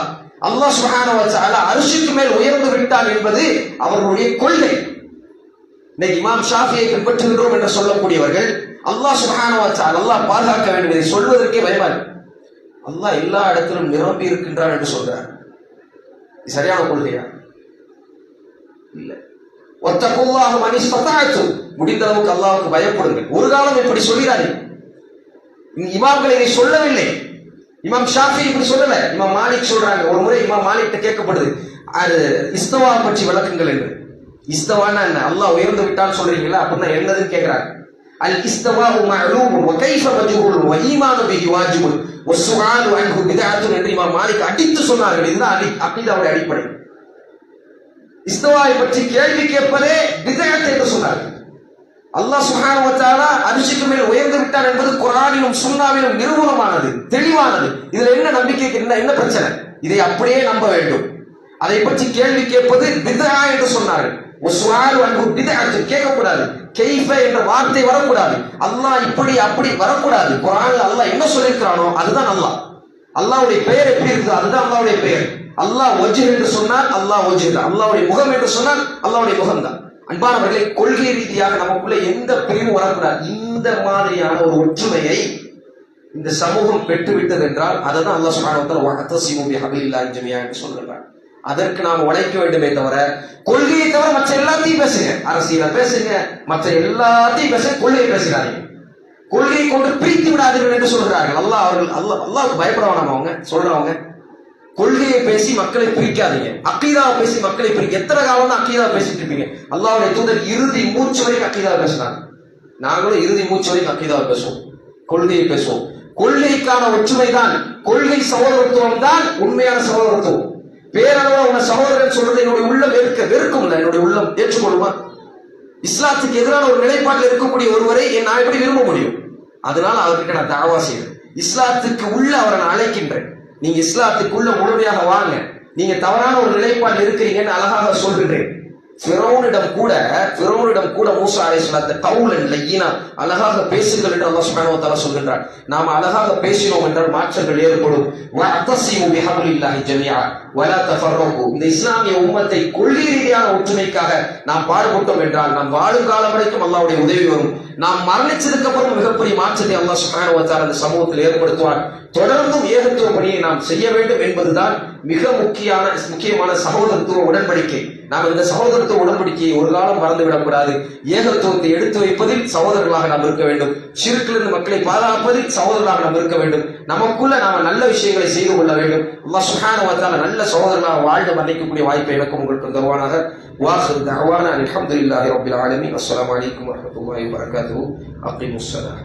அல்லாஹ் சுப்ஹானஹு வ தஆலா அர்ஷுக்கு மேல் உயர்ந்து விட்டான் என்பது அவர்களுடைய கொள்கை. இன்னைக்கு இமாம் ஷாஃபியை பின்பற்றுகிறோம் என்று சொல்லக்கூடியவர்கள் அல்லாஹ் சுப்ஹானஹு வ தஆலா, அல்லாஹ் பாதுகாக்க வேண்டும், இதை சொல்வதற்கே பயமா இருக்கு. அல்லாஹ் எல்லா இடத்திலும் நிரம்பி இருக்கின்றான் என்று சொல்றார். சரியான கொள்கையா? இல்ல. வத்தகுல்லாஹு மன் இஸ்ததஅதும், முடிந்த அளவுக்கு அல்லாஹ்வுக்கு பயப்படுங்கள். ஒரு காலம் இப்படி சொல்கிறார்கள். இமாம்கள் இதை சொல்லவில்லை. இமாம் ஷாஃபி இப்படி சொல்லல, இமாம் மாலிக் சொல்றாங்க. ஒரு முறை இமாம் மாலிக் கேட்கப்படுது, அது இஸ்தவா பற்றி விளக்குங்கள் என்று. இஸ்தவான்னா என்ன? அல்லாஹ் உயர்ந்து விட்டான்னு சொல்றீங்களா, அப்படின்னா என்னதுன்னு கேட்கிறாங்க. அல் இஸ்தவாஉ மஅலூமுன் வ கைஃப மஜ்ஹூலுன் வ ஈமானு பிஹி வாஜிபுன் வ ஸுஆலு அன்ஹு பித்அத்துன் என்று இமாம் மாலிக் அடித்து சொன்னார்கள். இதுதான் அகீதாவுடைய அடிப்படை. இஸ்தவாவை பற்றி கேள்வி கேட்பதே பித்அத் என்று சொன்னார்கள். அல்லாஹ் சுப்ஹானஹு வ தஆலா அர்ஷுக்கு மேல் உயர்ந்து விட்டார் என்பது குர்ஆனிலும் சுன்னாவிலும் நிரூபணமானது, தெளிவானது. இதுல என்ன நம்பிக்கைக்கு என்ன பிரச்சனை? இதை அப்படியே நம்ப வேண்டும். அதை பற்றி கேள்வி கேட்பது பித்ஆ என்று சொன்னார்கள். வஸுஆலு அன்ஹு பித்அத், கேட்கக்கூடாது. கைஃப என்ற வார்த்தை வரக்கூடாது. அல்லாஹ் இப்படி அப்படி வரக்கூடாது. குர்ஆன்ல அல்லாஹ் என்ன சொல்லியிருக்கிறானோ அதுதான் அல்லாஹ். அல்லாஹ்வுடைய பெயர் எப்படி இருக்குது அதுதான் அல்லாஹ்வுடைய பெயர். அல்லாஹ் வஜ்ஹ் என்று சொன்னால் அல்லாஹ் வஜ்ஹ் தான். அல்லாஹ்வுடைய முகம் என்று சொன்னால் அல்லாஹ்வுடைய முகம் தான். அன்பானவர்களே, கொள்கை ரீதியாக நமக்குள்ள எந்த பிரிவும் வரக்கூடாது. இந்த மாதிரியான ஒரு ஒற்றுமையை இந்த சமூகம் பெற்றுவிட்டது என்றால் அதை தான் அல்லாஹ் சுப்ஹானஹு வ தஆலா வஅதஸிமு பிஹபிலில்லாஹி ஜமீஅன் என்று சொல்கிறார். அதற்கு நாம் உழைக்க வேண்டுமே தவிர, கொள்கையை தவிர மற்ற எல்லாத்தையும் பேசுங்க, அரசியல பேசுங்க, மற்ற எல்லாத்தையும் பேசுங்க, கொள்கையை பேசுகிறார்கள். கொள்கையை கொண்டு பிரித்து விடாதீர்கள் என்று சொல்கிறார்கள். அல்லாஹ்வுக்கு பயப்பட வேணாம் அவங்க சொல்றவங்க. கொள்கையை பேசி மக்களை பிரிக்காதீங்க, அக்கீதாவை பேசி மக்களை பிரிக்க. எத்தனை காலம் தான் அக்கீதாவை பேசிட்டு இருப்பீங்க? அல்லாஹ்வுடைய தூதர் இறுதி மூச்சு வரைக்கும் அக்கீதாவை பேசுறாங்க. நாங்களும் இறுதி மூச்சு வரைக்கும் அக்கீதாவை பேசுவோம், கொள்கையை பேசுவோம். கொள்கைக்கான ஒற்றுமை தான், கொள்கை சகோதரத்துவம் தான் உண்மையான சகோதரத்துவம். பேரளவு உன சகோதரன் சொல்றது என்னுடைய உள்ளம் வெறுக்கும், என்னுடைய உள்ளம் ஏற்றுக்கொள்ளுமா? இஸ்லாத்துக்கு எதிரான ஒரு நிலைப்பாட்டில் இருக்கக்கூடிய ஒருவரை நான் எப்படி விரும்ப முடியும்? அதனால அவருக்கு நான் தாவா செய்யறேன். இஸ்லாத்துக்கு உள்ள அவரை நான் அழைக்கின்றேன். நீங்க இஸ்லாத்துக்குள்ள முழுமையாக வாங்க, நீங்க தவறான ஒரு நிலைப்பாட்டில் இருக்கிறீங்கன்னு அழகாக சொல்கின்றேன். ஃபிரௌனிடம் கூட மூசா அலைஹிஸ்ஸலாத்தை கவுலன் லய்யினா அழகாக பேசுங்கள் என்று அல்லாஹ் சுப்ஹானஹு வ தஆலா சொல்கின்றார். நாம் அழகாக பேசினோம் என்றால் மாற்றங்கள் ஏற்படும். வஅத்தஸிமு பிஹப்லில்லாஹி ஜமீஆ வலா தஃபர்ரகு. இந்த இஸ்லாமிய உம்மத்தை கொள்கை ரீதியான ஒற்றுமைக்காக நாம் பாடுபட்டோம் என்றால் நாம் வாழும் காலம் வரைக்கும் அல்லாஹ்வுடைய உதவி வரும். நாம் மரணிச்சதுக்கு அப்புறம் மிகப்பெரிய மாற்றத்தை அல்லாஹ் சுப்ஹானஹு வ தஆலா இந்த சமூகத்தில் ஏற்படுத்துவார். தொடர்ந்தும் ஏகத்துவ பணியை நாம் செய்ய வேண்டும் என்பதுதான் மிக முக்கியமான சகோதரத்துவ உடன்படிக்கை. நாம் இந்த சகோதரத்துவ உடன்படிக்கையை ஒரு காலம் மறந்துவிடக்கூடாது. ஏகத்துவத்தை எடுத்து வைப்பதில் சகோதரர்களாக நாம் இருக்க வேண்டும். ஷிர்கிலிருந்து மக்களை பாதுகாப்பதில் சகோதரர்களாக நாம் இருக்க வேண்டும். நமக்குள்ள நாம நல்ல விஷயங்களை செய்து கொள்ள வேண்டும். அல்லாஹ் சுப்ஹானஹு வ தஆலா நல்ல சகோதரர்களாக வாழ்ந்து மன்னிக்கக்கூடிய வாய்ப்பை எனக்கும் உங்களுக்கு தருவானாக. வாஹிரு தஅவானா அல்ஹம்துலில்லாஹி ரப்பில் ஆலமீன். அஸ்ஸலாமு அலைக்கும் வரஹ்மத்துல்லாஹி வபரகாத்துஹு. அகீமுஸ் ஸலாத்.